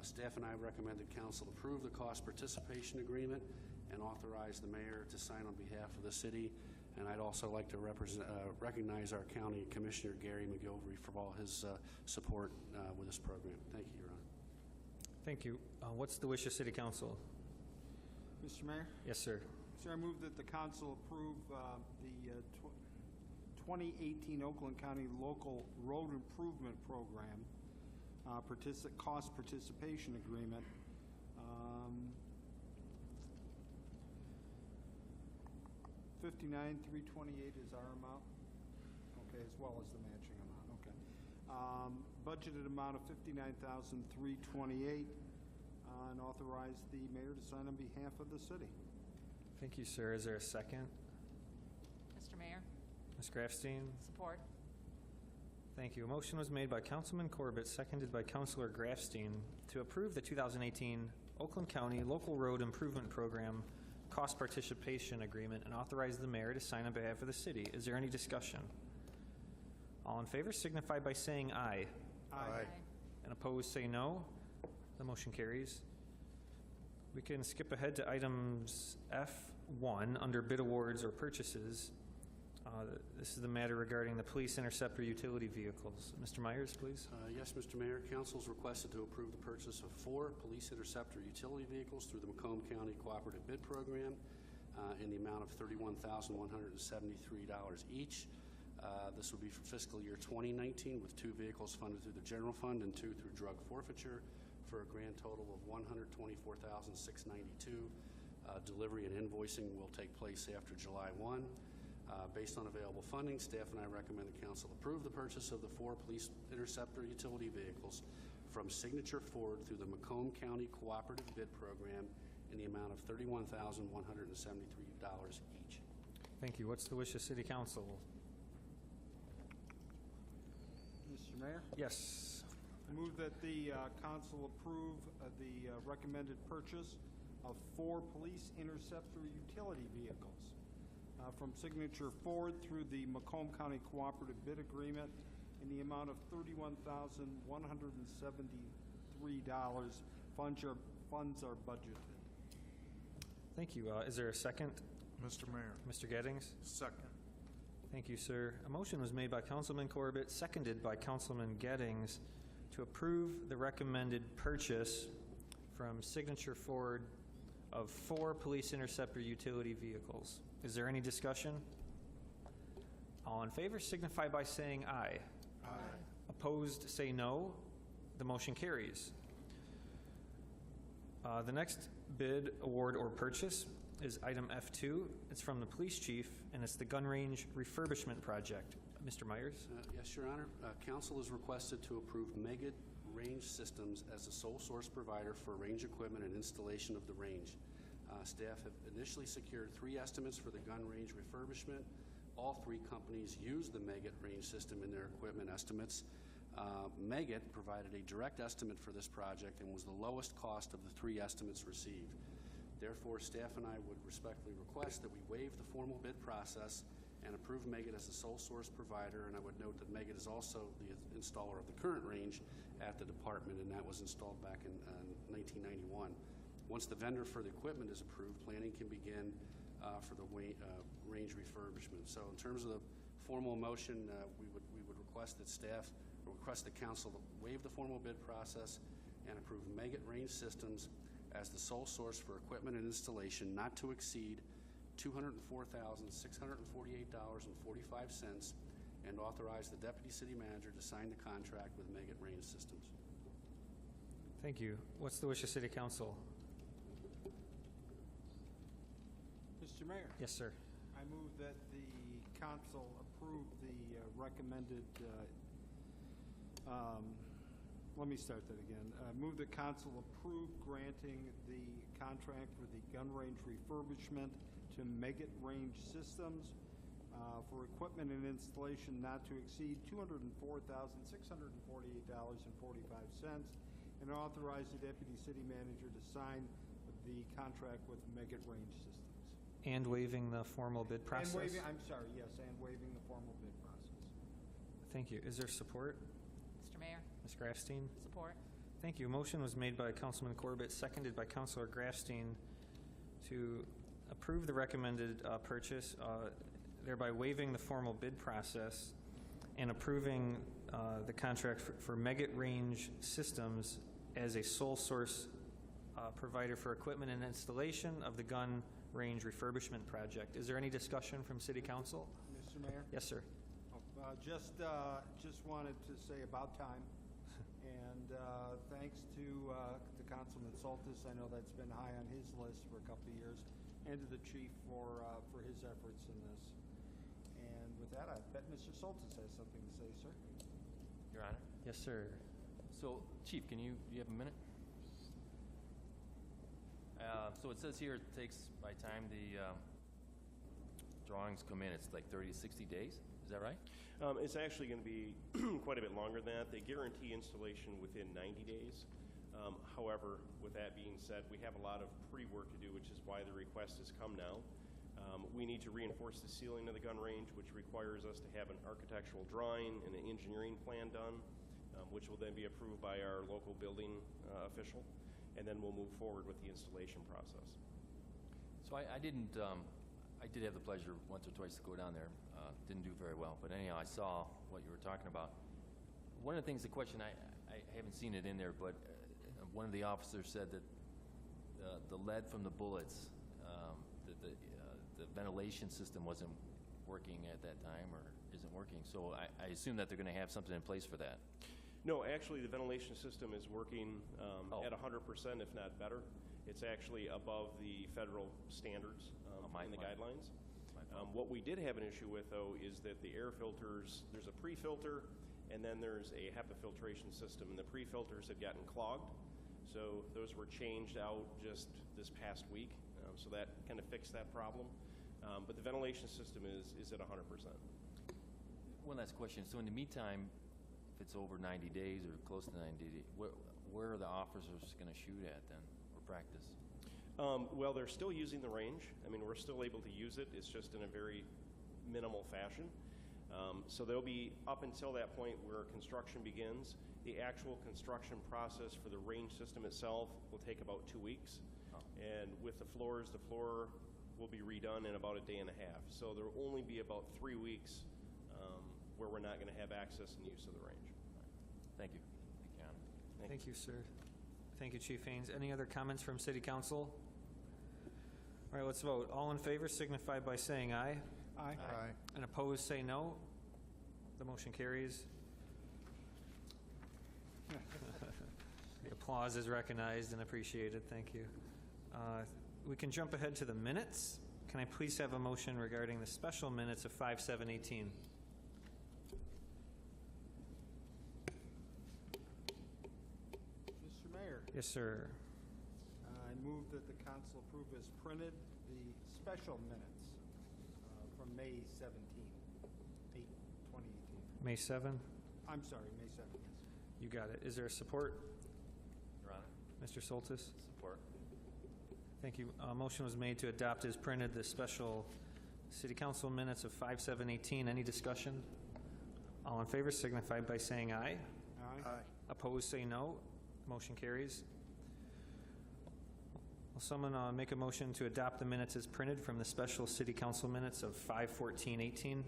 S5: Staff and I recommend that council approve the cost participation agreement and authorize the mayor to sign on behalf of the city. And I'd also like to recognize our county commissioner, Gary McGilvery, for all his support with this program. Thank you, Your Honor.
S1: Thank you. What's the wish of City Council?
S20: Mr. Mayor?
S1: Yes, sir.
S20: Sir, I move that the council approve the 2018 Oakland County Local Road Improvement Program cost participation agreement. $59,328 is our amount. Okay, as well as the matching amount. Okay. Budgeted amount of $59,328, and authorize the mayor to sign on behalf of the city.
S1: Thank you, sir. Is there a second?
S6: Mr. Mayor,
S1: Ms. Grafstein?
S6: support.
S1: Thank you. A motion was made by Councilman Corbett, seconded by Councilor Grafstein, to approve the 2018 Oakland County Local Road Improvement Program Cost Participation Agreement and authorize the mayor to sign on behalf of the city. Is there any discussion? All in favor signify by saying aye.
S20: Aye.
S1: And opposed say no. The motion carries. We can skip ahead to items F1 under bid awards or purchases. This is the matter regarding the police interceptor utility vehicles. Mr. Myers, please.
S5: Yes, Mr. Mayor. Council is requested to approve the purchase of 4 police interceptor utility vehicles through the Macomb County Cooperative Bid Program in the amount of $31,173 each. This will be for fiscal year 2019, with 2 vehicles funded through the general fund and 2 through drug forfeiture, for a grand total of $124,692. Delivery and invoicing will take place after July 1. Based on available funding, staff and I recommend the council approve the purchase of the 4 police interceptor utility vehicles from Signature Ford through the Macomb County Cooperative Bid Program in the amount of $31,173 each.
S1: Thank you. What's the wish of City Council?
S20: Mr. Mayor?
S1: Yes.
S20: I move that the council approve the recommended purchase of 4 police interceptor utility vehicles from Signature Ford through the Macomb County Cooperative Bid Agreement in the amount of $31,173. Funds are budgeted.
S1: Thank you. Is there a second?
S8: Mr. Mayor.
S1: Mr. Gettings?
S8: Second.
S1: Thank you, sir. A motion was made by Councilman Corbett, seconded by Councilman Gettings, to approve the recommended purchase from Signature Ford of 4 police interceptor utility vehicles. Is there any discussion? All in favor signify by saying aye.
S8: Aye.
S1: Opposed say no. The motion carries. The next bid, award, or purchase is item F2. It's from the police chief, and it's the gun range refurbishment project. Mr. Myers?
S5: Yes, Your Honor. Council is requested to approve Megad Range Systems as the sole source provider for range equipment and installation of the range. Staff have initially secured 3 estimates for the gun range refurbishment. All 3 companies use the Megad range system in their equipment estimates. Megad provided a direct estimate for this project and was the lowest cost of the 3 estimates received. Therefore, staff and I would respectfully request that we waive the formal bid process and approve Megad as the sole source provider. And I would note that Megad is also the installer of the current range at the department, and that was installed back in 1991. Once the vendor for the equipment is approved, planning can begin for the range refurbishment. So in terms of the formal motion, we would request that staff, or request the council to waive the formal bid process and approve Megad Range Systems as the sole source for equipment and installation not to exceed $204,648.45, and authorize the deputy city manager to sign the contract with Megad Range Systems.
S1: Thank you. What's the wish of City Council?
S20: Mr. Mayor?
S1: Yes, sir.
S20: I move that the council approve the recommended, let me start that again. Move the council approve granting the contract for the gun range refurbishment to Megad Range Systems for equipment and installation not to exceed $204,648.45, and authorize the deputy city manager to sign the the contract with Meggitt Range Systems.
S1: And waiving the formal bid process?
S20: And waiving, I'm sorry, yes, and waiving the formal bid process.
S1: Thank you. Is there support?
S6: Mr. Mayor,
S1: Ms. Grafstein?
S6: support.
S1: Thank you. Motion was made by Councilman Corbett, seconded by Councilor Grafstein to approve the recommended purchase, thereby waiving the formal bid process and approving the contract for Meggitt Range Systems as a sole source provider for equipment and installation of the gun range refurbishment project. Is there any discussion from City Council?
S20: Mr. Mayor?
S1: Yes, sir.
S20: Just wanted to say about time, and thanks to Councilman Soltis. I know that's been high on his list for a couple of years, and to the chief for his efforts in this. And with that, I bet Mr. Soltis has something to say, sir.
S7: Your Honor.
S1: Yes, sir.
S7: So, Chief, do you have a minute? So it says here it takes, by time the drawings come in, it's like 30 to 60 days. Is that right?
S22: It's actually going to be quite a bit longer than that. They guarantee installation within 90 days. However, with that being said, we have a lot of pre-work to do, which is why the request has come now. We need to reinforce the ceiling of the gun range, which requires us to have an architectural drawing and an engineering plan done, which will then be approved by our local building official, and then we'll move forward with the installation process.
S7: So I did have the pleasure once or twice to go down there. Didn't do very well, but anyhow, I saw what you were talking about. One of the things, the question, I haven't seen it in there, but one of the officers said that the lead from the bullets, that the ventilation system wasn't working at that time, or isn't working. So I assume that they're going to have something in place for that.
S22: No, actually, the ventilation system is working at 100%, if not better. It's actually above the federal standards and the guidelines. What we did have an issue with, though, is that the air filters, there's a pre-filter, and then there's a HEPA filtration system, and the pre-filters had gotten clogged. So those were changed out just this past week, so that kind of fixed that problem. But the ventilation system is at 100%.
S7: One last question. So in the meantime, if it's over 90 days or close to 90 days, where are the officers going to shoot at then, or practice?
S22: Well, they're still using the range. I mean, we're still able to use it. It's just in a very minimal fashion. So they'll be up until that point where construction begins. The actual construction process for the range system itself will take about 2 weeks. And with the floor will be redone in about a day and a half. So there will only be about 3 weeks where we're not going to have access and use of the range.
S7: Thank you.
S1: Thank you, sir. Thank you, Chief Haynes. Any other comments from City Council? All right, let's vote. All in favor signify by saying aye.
S20: Aye.
S8: Aye.
S1: And opposed, say no. The motion carries. The applause is recognized and appreciated. Thank you. We can jump ahead to the minutes. Can I please have a motion regarding the special minutes of 5/7/18?
S20: Mr. Mayor?
S1: Yes, sir.
S20: I move that the council approve as printed the special minutes from May 17, 2018.
S1: May 7?
S20: I'm sorry, May 7th, yes.
S1: You got it. Is there support?
S7: Your Honor.
S1: Mr. Soltis?
S7: Support.
S1: Thank you. Motion was made to adopt as printed the special City Council minutes of 5/7/18. Any discussion? All in favor signify by saying aye.
S20: Aye.
S8: Aye.
S1: Opposed, say no. Motion carries. Will someone make a motion to adopt the minutes as printed from the special City Council minutes of 5/14/18?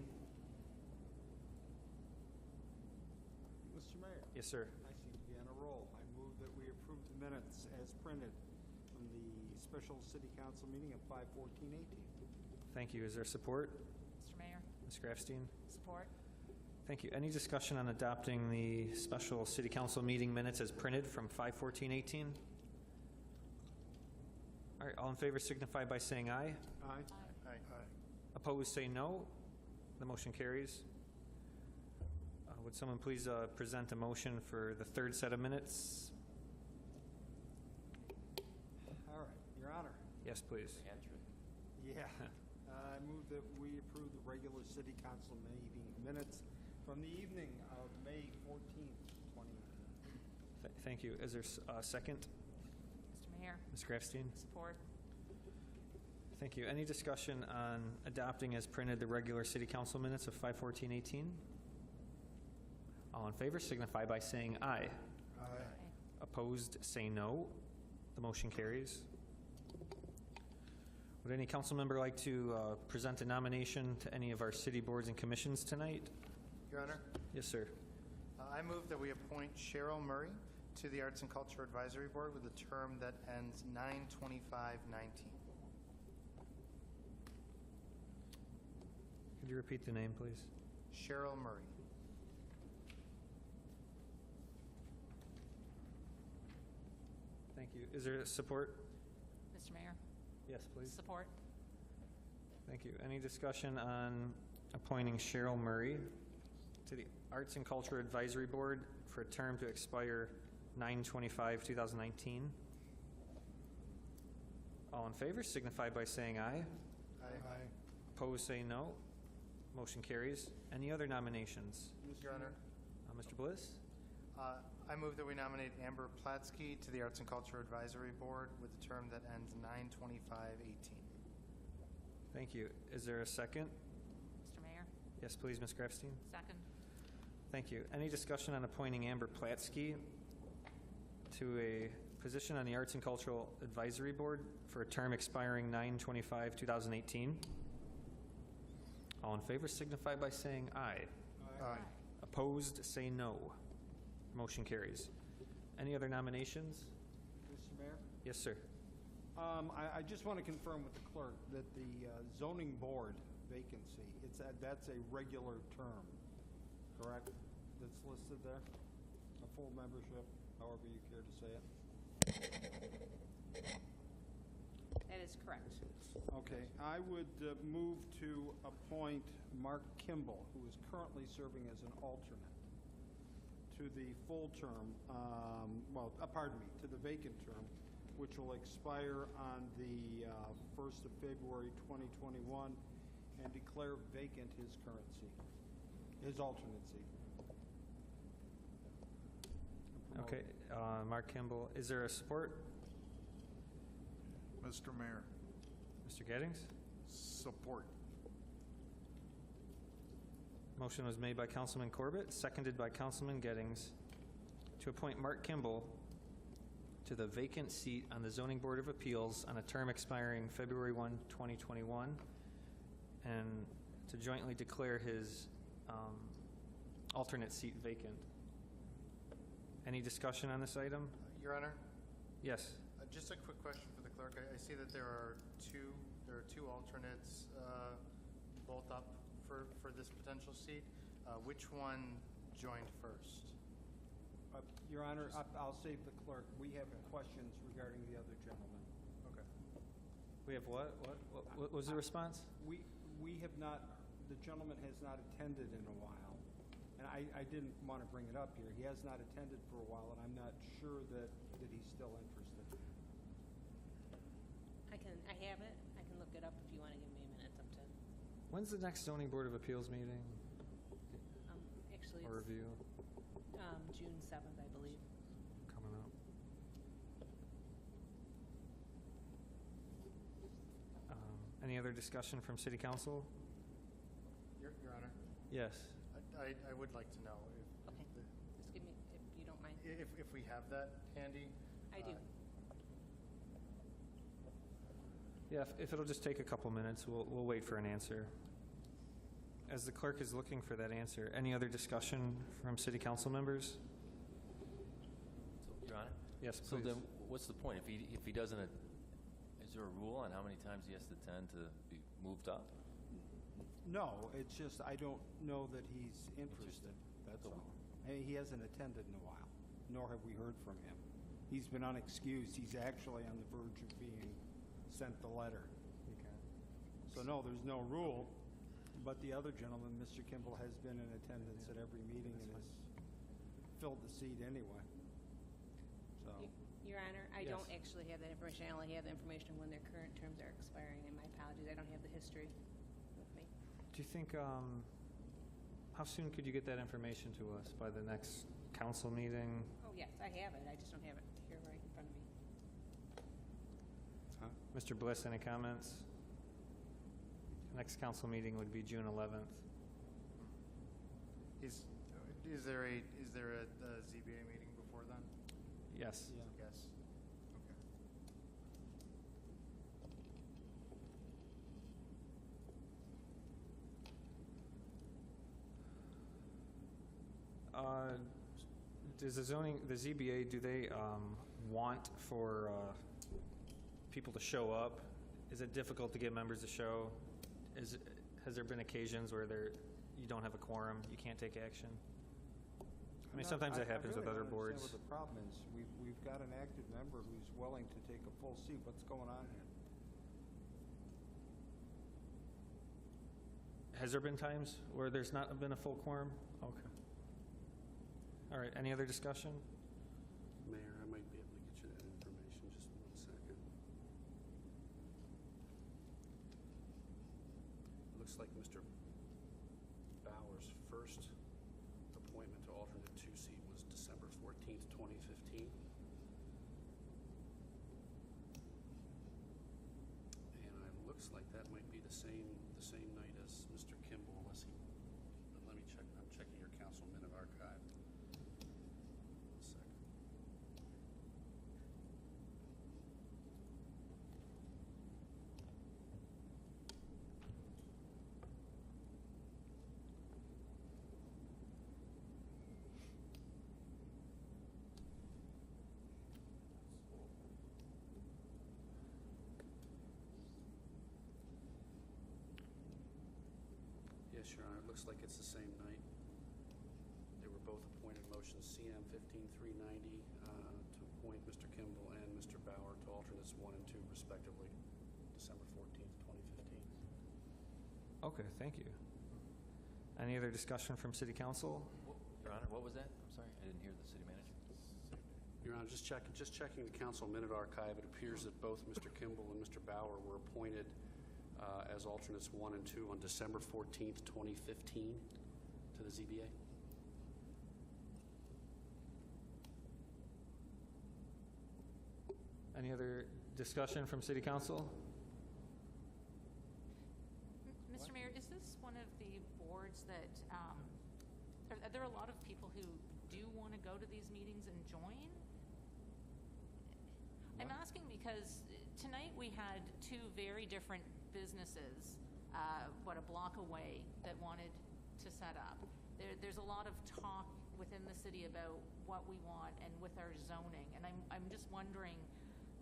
S20: Mr. Mayor?
S1: Yes, sir.
S20: I seem to be on a roll. I move that we approve the minutes as printed from the special city council meeting of 5/14/18.
S1: Thank you. Is there support?
S6: Mr. Mayor,
S1: Ms. Grafstein?
S6: support.
S1: Thank you. Any discussion on adopting the special City Council meeting minutes as printed from 5/14/18? All right, all in favor signify by saying aye.
S20: Aye.
S8: Aye.
S1: Opposed, say no. The motion carries. Would someone please present a motion for the third set of minutes?
S20: All right, Your Honor.
S1: Yes, please.
S20: Yeah. I move that we approve the regular city council meeting minutes from the evening of May 14th, 2018.
S1: Thank you. Is there a second?
S6: Mr. Mayor.
S1: Ms. Grafstein?
S6: Support.
S1: Thank you. Any discussion on adopting as printed the regular city council minutes of 5/14/18? All in favor signify by saying aye.
S8: Aye.
S1: Opposed, say no. The motion carries. Would any council member like to present a nomination to any of our city boards and commissions tonight?
S3: Your Honor,
S1: Yes, sir.
S3: I move that we appoint Cheryl Murray to the Arts and Culture Advisory Board with a term that ends 9/25/19.
S1: Could you repeat the name, please?
S3: Cheryl Murray.
S1: Thank you. Is there support?
S6: Mr. Mayor.
S1: Yes, please.
S6: Support.
S1: Thank you. Any discussion on appointing Cheryl Murray to the Arts and Culture Advisory Board for a term to expire 9/25/2019? All in favor signify by saying aye.
S3: Aye.
S1: Opposed, say no. Motion carries. Any other nominations?
S3: Your Honor,
S1: Mr. Bliss?
S3: I move that we nominate Amber Platsky to the Arts and Culture Advisory Board with a term that ends 9/25/18.
S1: Thank you. Is there a second?
S6: Mr. Mayor.
S1: Yes, please, Ms. Grafstein.
S6: Second.
S1: Thank you. Any discussion on appointing Amber Platsky to a position on the Arts and Cultural Advisory Board for a term expiring 9/25/2018? All in favor signify by saying aye.
S3: Aye.
S1: Opposed, say no. Motion carries. Any other nominations?
S20: Mr. Mayor?
S1: Yes, sir.
S20: I just want to confirm with the clerk that the zoning board vacancy, that's a regular term, correct? That's listed there? A full membership, however you care to say it?
S6: That is correct.
S20: Okay, I would move to appoint Mark Kimball, who is currently serving as an alternate, to the full term, to the vacant term, which will expire on the 1st of February 2021, and declare vacant his current seat, his alternate seat.
S1: Okay, Mark Kimball. Is there a support?
S8: Mr. Mayor,
S1: Mr. Gettings?
S8: support.
S1: Motion was made by Councilman Corbett, seconded by Councilman Gettings, to appoint Mark Kimball to the vacant seat on the Zoning Board of Appeals on a term expiring February 1, 2021, and to jointly declare his alternate seat vacant. Any discussion on this item?
S3: Your Honor,
S1: Yes.
S3: just a quick question for the clerk. I see that there are two alternates both up for this potential seat. Which one joined first?
S20: Your Honor, I'll save the clerk. We have questions regarding the other gentleman.
S3: Okay.
S1: We have what? What was the response?
S20: We have not, the gentleman has not attended in a while. And I didn't want to bring it up here. He has not attended for a while, and I'm not sure that he's still interested.
S9: I have it. I can look it up if you want to give me a minute. It's up to,
S1: When's the next Zoning Board of Appeals meeting
S9: actually,
S1: or review?
S9: June 7th, I believe.
S1: Coming up. Any other discussion from City Council?
S3: Your Honor,
S1: Yes.
S3: I would like to know
S9: Okay. Just give me, if you don't mind.
S3: if we have that handy.
S9: I do.
S1: Yeah, if it'll just take a couple minutes, we'll wait for an answer. As the clerk is looking for that answer, any other discussion from City Council members?
S7: So, Your Honor?
S1: Yes,
S7: So
S1: please.
S7: then, what's the point? If he doesn't, is there a rule on how many times he has to attend to be moved up?
S20: No, it's just, I don't know that he's interested, that's all. Hey, he hasn't attended in a while, nor have we heard from him. He's been unexcused. He's actually on the verge of being sent the letter.
S1: Okay.
S20: So no, there's no rule, but the other gentleman, Mr. Kimball, has been in attendance at every meeting and has filled the seat anyway. So,
S9: Your Honor, I
S1: Yes.
S9: don't actually have that information. I only have the information when their current terms are expiring, and my apologies, I don't have the history with me.
S1: Do you think, how soon could you get that information to us? By the next council meeting?
S9: Oh, yes, I have it. I just don't have it here right in front of me.
S1: Mr. Bliss, any comments? Next council meeting would be June 11th.
S3: Is there a ZBA meeting before then?
S1: Yes.
S3: Yes.
S1: Does the ZBA, do they want for people to show up? Is it difficult to get members to show? Has there been occasions where you don't have a quorum, you can't take action? I mean, sometimes that happens with other boards.
S20: I really don't understand what the problem is. We've got an active member who's willing to take a full seat. What's going on here?
S1: Has there been times where there's not been a full quorum? Okay. All right, any other discussion?
S5: Mayor, I might be able to get you that information. Just 1 second. Looks like Mr. Bauer's first appointment to alternate 2 seat was December 14th, 2015. And it looks like that might be the same night as Mr. Kimball, unless he, let me check, I'm checking your council minute archive. 1 second. Yes, Your Honor, it looks like it's the same night. They were both appointed motions CM 15390 to appoint Mr. Kimball and Mr. Bauer to alternates 1 and 2 respectively, December 14th, 2015.
S1: Okay, thank you. Any other discussion from City Council?
S7: Your Honor, what was that? I'm sorry, I didn't hear the city manager.
S5: Your Honor, just checking the council minute archive, it appears that both Mr. Kimball and Mr. Bauer were appointed as alternates 1 and 2 on December 14th, 2015 to the ZBA.
S1: Any other discussion from City Council?
S6: Mr. Mayor, is this one of the boards that, are there a lot of people who do want to go to these meetings and join? I'm asking because tonight we had 2 very different businesses, a block away, that wanted to set up. There's a lot of talk within the city about what we want and with our zoning, and I'm just wondering,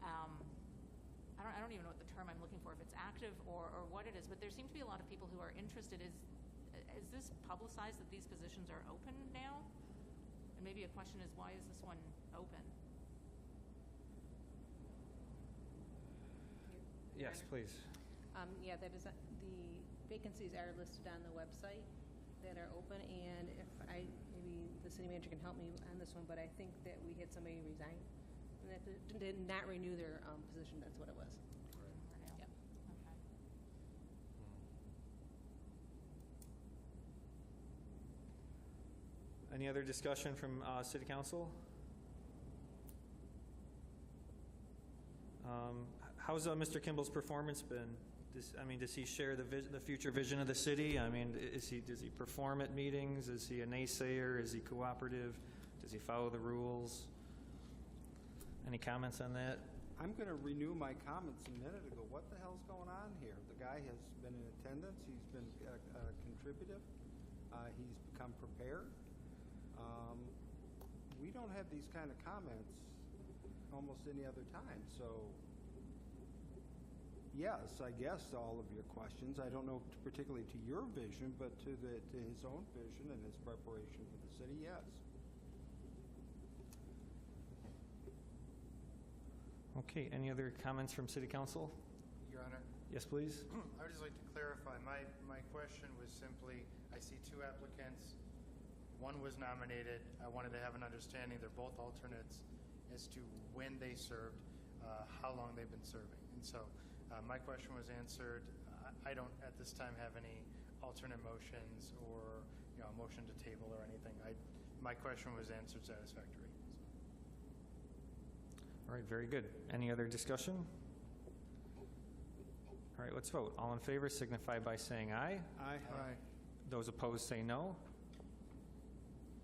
S6: I don't even know what the term I'm looking for, if it's active or what it is, but there seem to be a lot of people who are interested. Is this publicized that these positions are open now? And maybe a question is, why is this one open?
S1: Yes, please.
S9: Yeah, that is, the vacancies are listed on the website that are open, and if maybe the city manager can help me on this one, but I think that we had somebody resign, and that did not renew their position, that's what it was.
S6: Right.
S9: Yep.
S6: Okay.
S1: Any other discussion from City Council? How's Mr. Kimball's performance been? Does he share the future vision of the city? Does he perform at meetings? Is he a naysayer? Is he cooperative? Does he follow the rules? Any comments on that?
S20: I'm going to renew my comments a minute ago. What the hell's going on here? The guy has been in attendance. He's been contributive. He's become prepared. We don't have these kind of comments almost any other time. So, yes, I guess to all of your questions. I don't know particularly to your vision, but to his own vision and his preparation for the city, yes.
S1: Okay, any other comments from City Council?
S3: Your Honor?
S1: Yes, please.
S3: I would just like to clarify. My question was simply, I see 2 applicants. One was nominated. I wanted to have an understanding. They're both alternates as to when they served, how long they've been serving. And so my question was answered. I don't at this time have any alternate motions or a motion to table or anything. My question was answered satisfactory.
S1: All right, very good. Any other discussion? All right, let's vote. All in favor signify by saying aye.
S20: Aye.
S1: Those opposed say no. All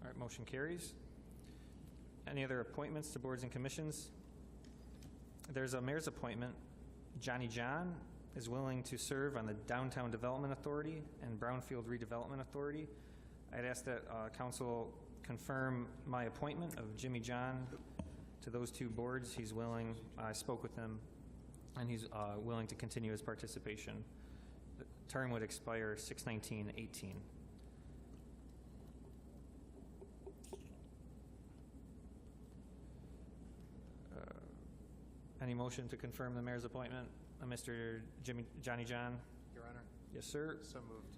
S1: right, motion carries. Any other appointments to boards and commissions? There's a mayor's appointment. Johnny John is willing to serve on the Downtown Development Authority and Brownfield Redevelopment Authority. I'd ask that council confirm my appointment of Jimmy John to those two boards. He's willing. I spoke with him, and he's willing to continue his participation. The term would expire 6/19/18. Any motion to confirm the mayor's appointment, Mr. Johnny John?
S3: Your Honor.
S1: Yes, sir.
S3: So moved.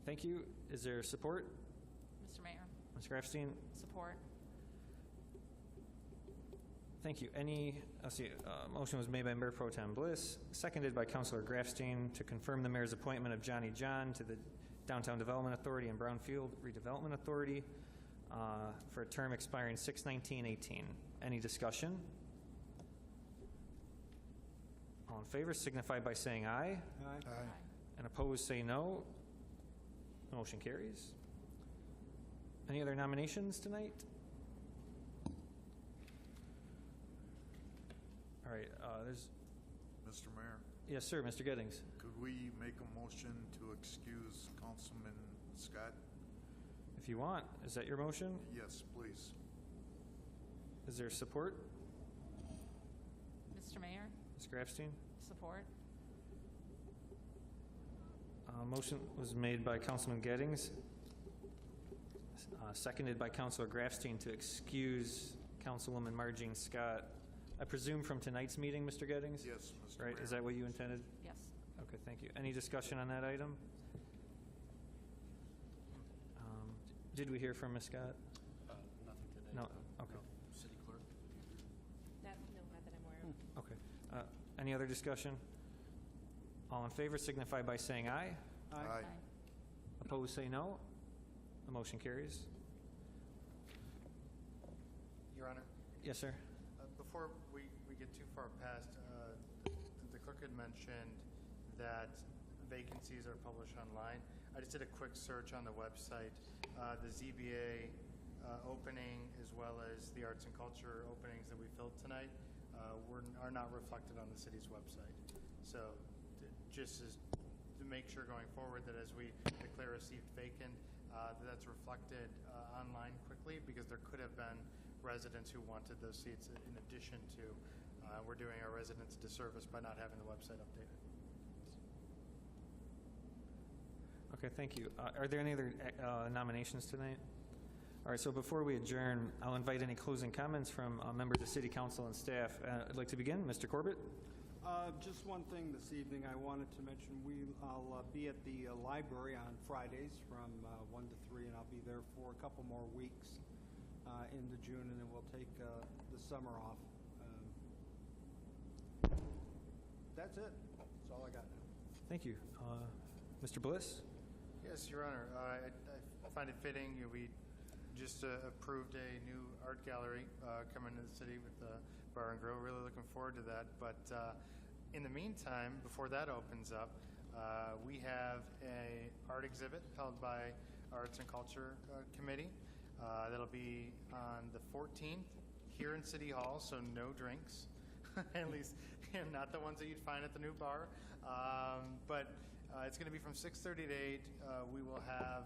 S1: Thank you. Is there support?
S6: Mr. Mayor,
S1: Ms. Grafstein?
S6: support.
S1: Thank you. Motion was made by Mayor Pro Tem Bliss, seconded by Councilor Grafstein to confirm the mayor's appointment of Johnny John to the Downtown Development Authority and Brownfield Redevelopment Authority for a term expiring 6/19/18. Any discussion? All in favor signify by saying aye.
S20: Aye.
S1: And opposed say no. Motion carries. Any other nominations tonight? All right, there's,
S8: Mr. Mayor,
S1: yes, sir, Mr. Gettings.
S8: could we make a motion to excuse Councilman Scott?
S1: If you want, is that your motion?
S8: Yes, please.
S1: Is there support?
S6: Mr. Mayor,
S1: Ms. Grafstein?
S6: support.
S1: Motion was made by Councilman Gettings, seconded by Councilor Grafstein to excuse Councilwoman Margene Scott. I presume from tonight's meeting, Mr. Gettings?
S8: Yes, Mr.
S1: Right,
S8: Mayor.
S1: is that what you intended?
S6: Yes.
S1: Okay, thank you. Any discussion on that item? Did we hear from Ms. Scott?
S5: Nothing today.
S1: No, okay.
S5: City clerk?
S9: Not that I'm aware of.
S1: Okay. Any other discussion? All in favor signify by saying aye.
S8: Aye.
S1: Opposed say no. The motion carries.
S3: Your Honor.
S1: Yes, sir.
S3: Before we get too far past, the clerk had mentioned that vacancies are published online. I just did a quick search on the website. The ZBA opening, as well as the arts and culture openings that we filled tonight, are not reflected on the city's website. So just as to make sure going forward that as we declare a seat vacant, that's reflected online quickly, because there could have been residents who wanted those seats in addition to, we're doing our residents a disservice by not having the website updated.
S1: Okay, thank you. Are there any other nominations tonight? All right, so before we adjourn, I'll invite any closing comments from members of City Council and staff. I'd like to begin. Mr. Corbett?
S20: Just one thing this evening I wanted to mention. I'll be at the library on Fridays from 1 to 3, and I'll be there for a couple more weeks into June, and then we'll take the summer off. That's it. That's all I got now.
S1: Thank you. Mr. Bliss?
S3: Yes, Your Honor. I find it fitting. We just approved a new art gallery coming to the city with the Bar and Grill. Really looking forward to that. But in the meantime, before that opens up, we have a art exhibit held by Arts and Culture Committee. That'll be on the 14th here in City Hall, so no drinks, at least not the ones that you'd find at the new bar. But it's going to be from 6:30 to 8. We will have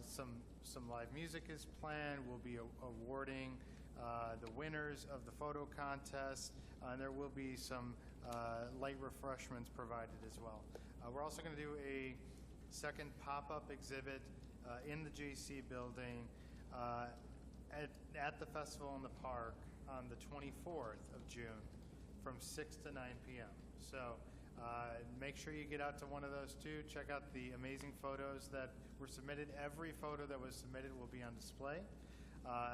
S3: some live music is planned. We'll be awarding the winners of the photo contest, and there will be some light refreshments provided as well. We're also going to do a second pop-up exhibit in the JC building at the festival in the park on the 24th of June from 6 to 9 p.m. So make sure you get out to one of those two. Check out the amazing photos that were submitted. Every photo that was submitted will be on display,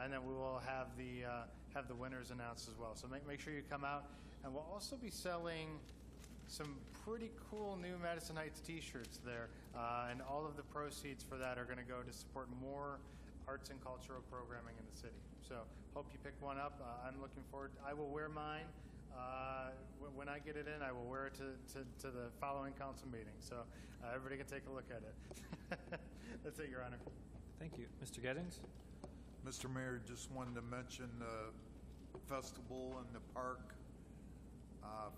S3: and then we will have the winners announced as well. So make sure you come out, and we'll also be selling some pretty cool new Madison Heights T-shirts there, and all of the proceeds for that are going to go to support more arts and cultural programming in the city. So hope you pick one up. I'm looking forward. I will wear mine When I get it in, I will wear it to the following council meeting. So everybody can take a look at it. That's it, Your Honor.
S1: Thank you. Mr. Gettings?
S8: Mr. Mayor, just wanted to mention the festival in the park.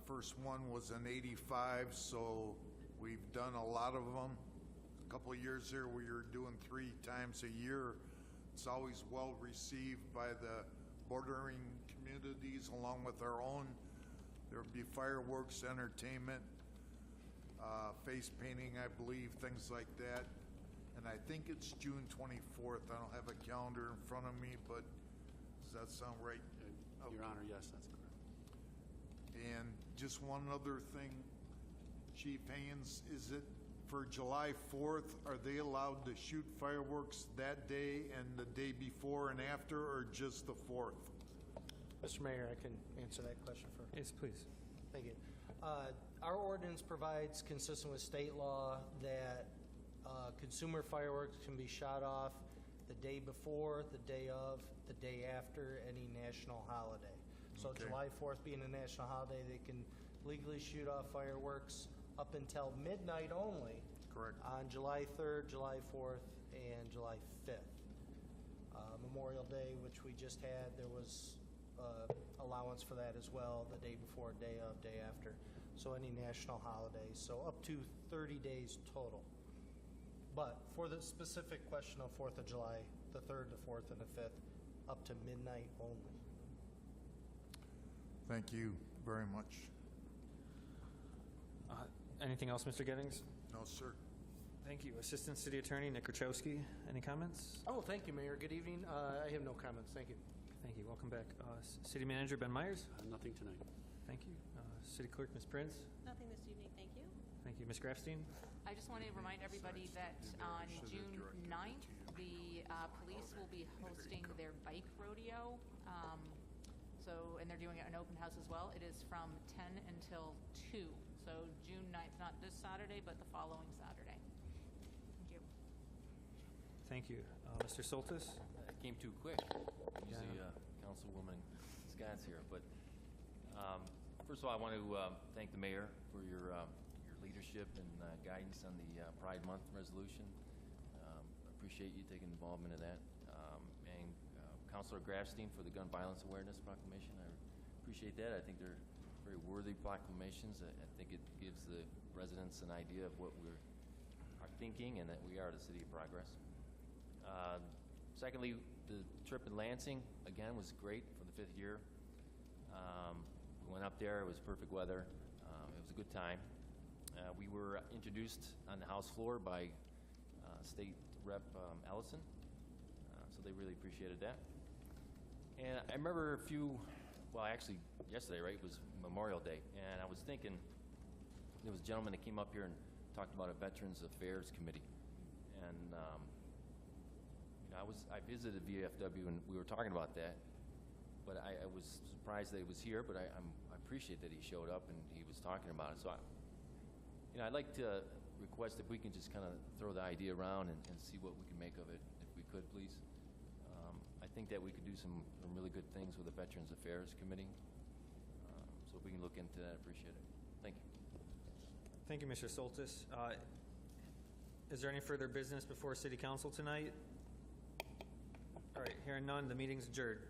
S8: First one was in '85, so we've done a lot of them. A couple of years there, we were doing 3 times a year. It's always well received by the bordering communities along with our own. There will be fireworks, entertainment, face painting, I believe, things like that. And I think it's June 24th. I don't have a calendar in front of me, but does that sound right?
S5: Your Honor, yes, that's correct.
S8: And just one other thing, Chief Haynes, is it for July 4th, are they allowed to shoot fireworks that day and the day before and after, or just the 4th?
S2: Mr. Mayor, I can answer that question first.
S1: Yes, please.
S2: Thank you. Our ordinance provides, consistent with state law, that consumer fireworks can be shot off the day before, the day of, the day after any national holiday. So
S8: Okay.
S2: July 4th being a national holiday, they can legally shoot off fireworks up until midnight only.
S8: Correct.
S2: On July 3rd, July 4th, and July 5th. Memorial Day, which we just had, there was allowance for that as well, the day before, day of, day after. So any national holidays, so up to 30 days total. But for the specific question of 4th of July, the 3rd, the 4th, and the 5th, up to midnight only.
S8: Thank you very much.
S1: Anything else, Mr. Gettings?
S8: No, sir.
S1: Thank you. Assistant City Attorney Nick Krachowski, any comments?
S2: Oh, thank you, Mayor. Good evening. I have no comments. Thank you.
S1: Thank you. Welcome back. City Manager Ben Myers?
S5: Nothing tonight.
S1: Thank you. City Clerk Ms. Prince?
S9: Nothing this evening, thank you.
S1: Thank you. Ms. Grafstein?
S6: I just want to remind everybody that on June 9th, the police will be hosting their bike rodeo. And they're doing it an open house as well. It is from 10 until 2. So June 9th, not this Saturday, but the following Saturday. Thank you.
S1: Thank you. Mr. Soltis?
S7: That came too quick. Usually Councilwoman Scott's here. But first of all, I want to thank the mayor for your leadership and guidance on the Pride Month resolution. Appreciate you taking involvement in that. And Councilor Grafstein for the Gun Violence Awareness Proclamation. I appreciate that. I think they're very worthy proclamations. I think it gives the residents an idea of what we are thinking and that we are the city of progress. Secondly, the trip in Lansing, again, was great for the 5th year. We went up there. It was perfect weather. It was a good time. We were introduced on the House floor by State Rep Ellison, so they really appreciated that. And I remember actually yesterday, right, was Memorial Day, and I was thinking, there was a gentleman that came up here and talked about a Veterans Affairs Committee, and I visited VFW and we were talking about that, but I was surprised that he was here, but I appreciate that he showed up and he was talking about it. So I'd like to request if we can just kind of throw the idea around and see what we can make of it, if we could, please. I think that we could do some really good things with the Veterans Affairs Committee. So if we can look into that, I appreciate it. Thank you.
S1: Thank you, Mr. Soltis. Is there any further business before City Council tonight? All right, hearing none, the meeting's adjourned.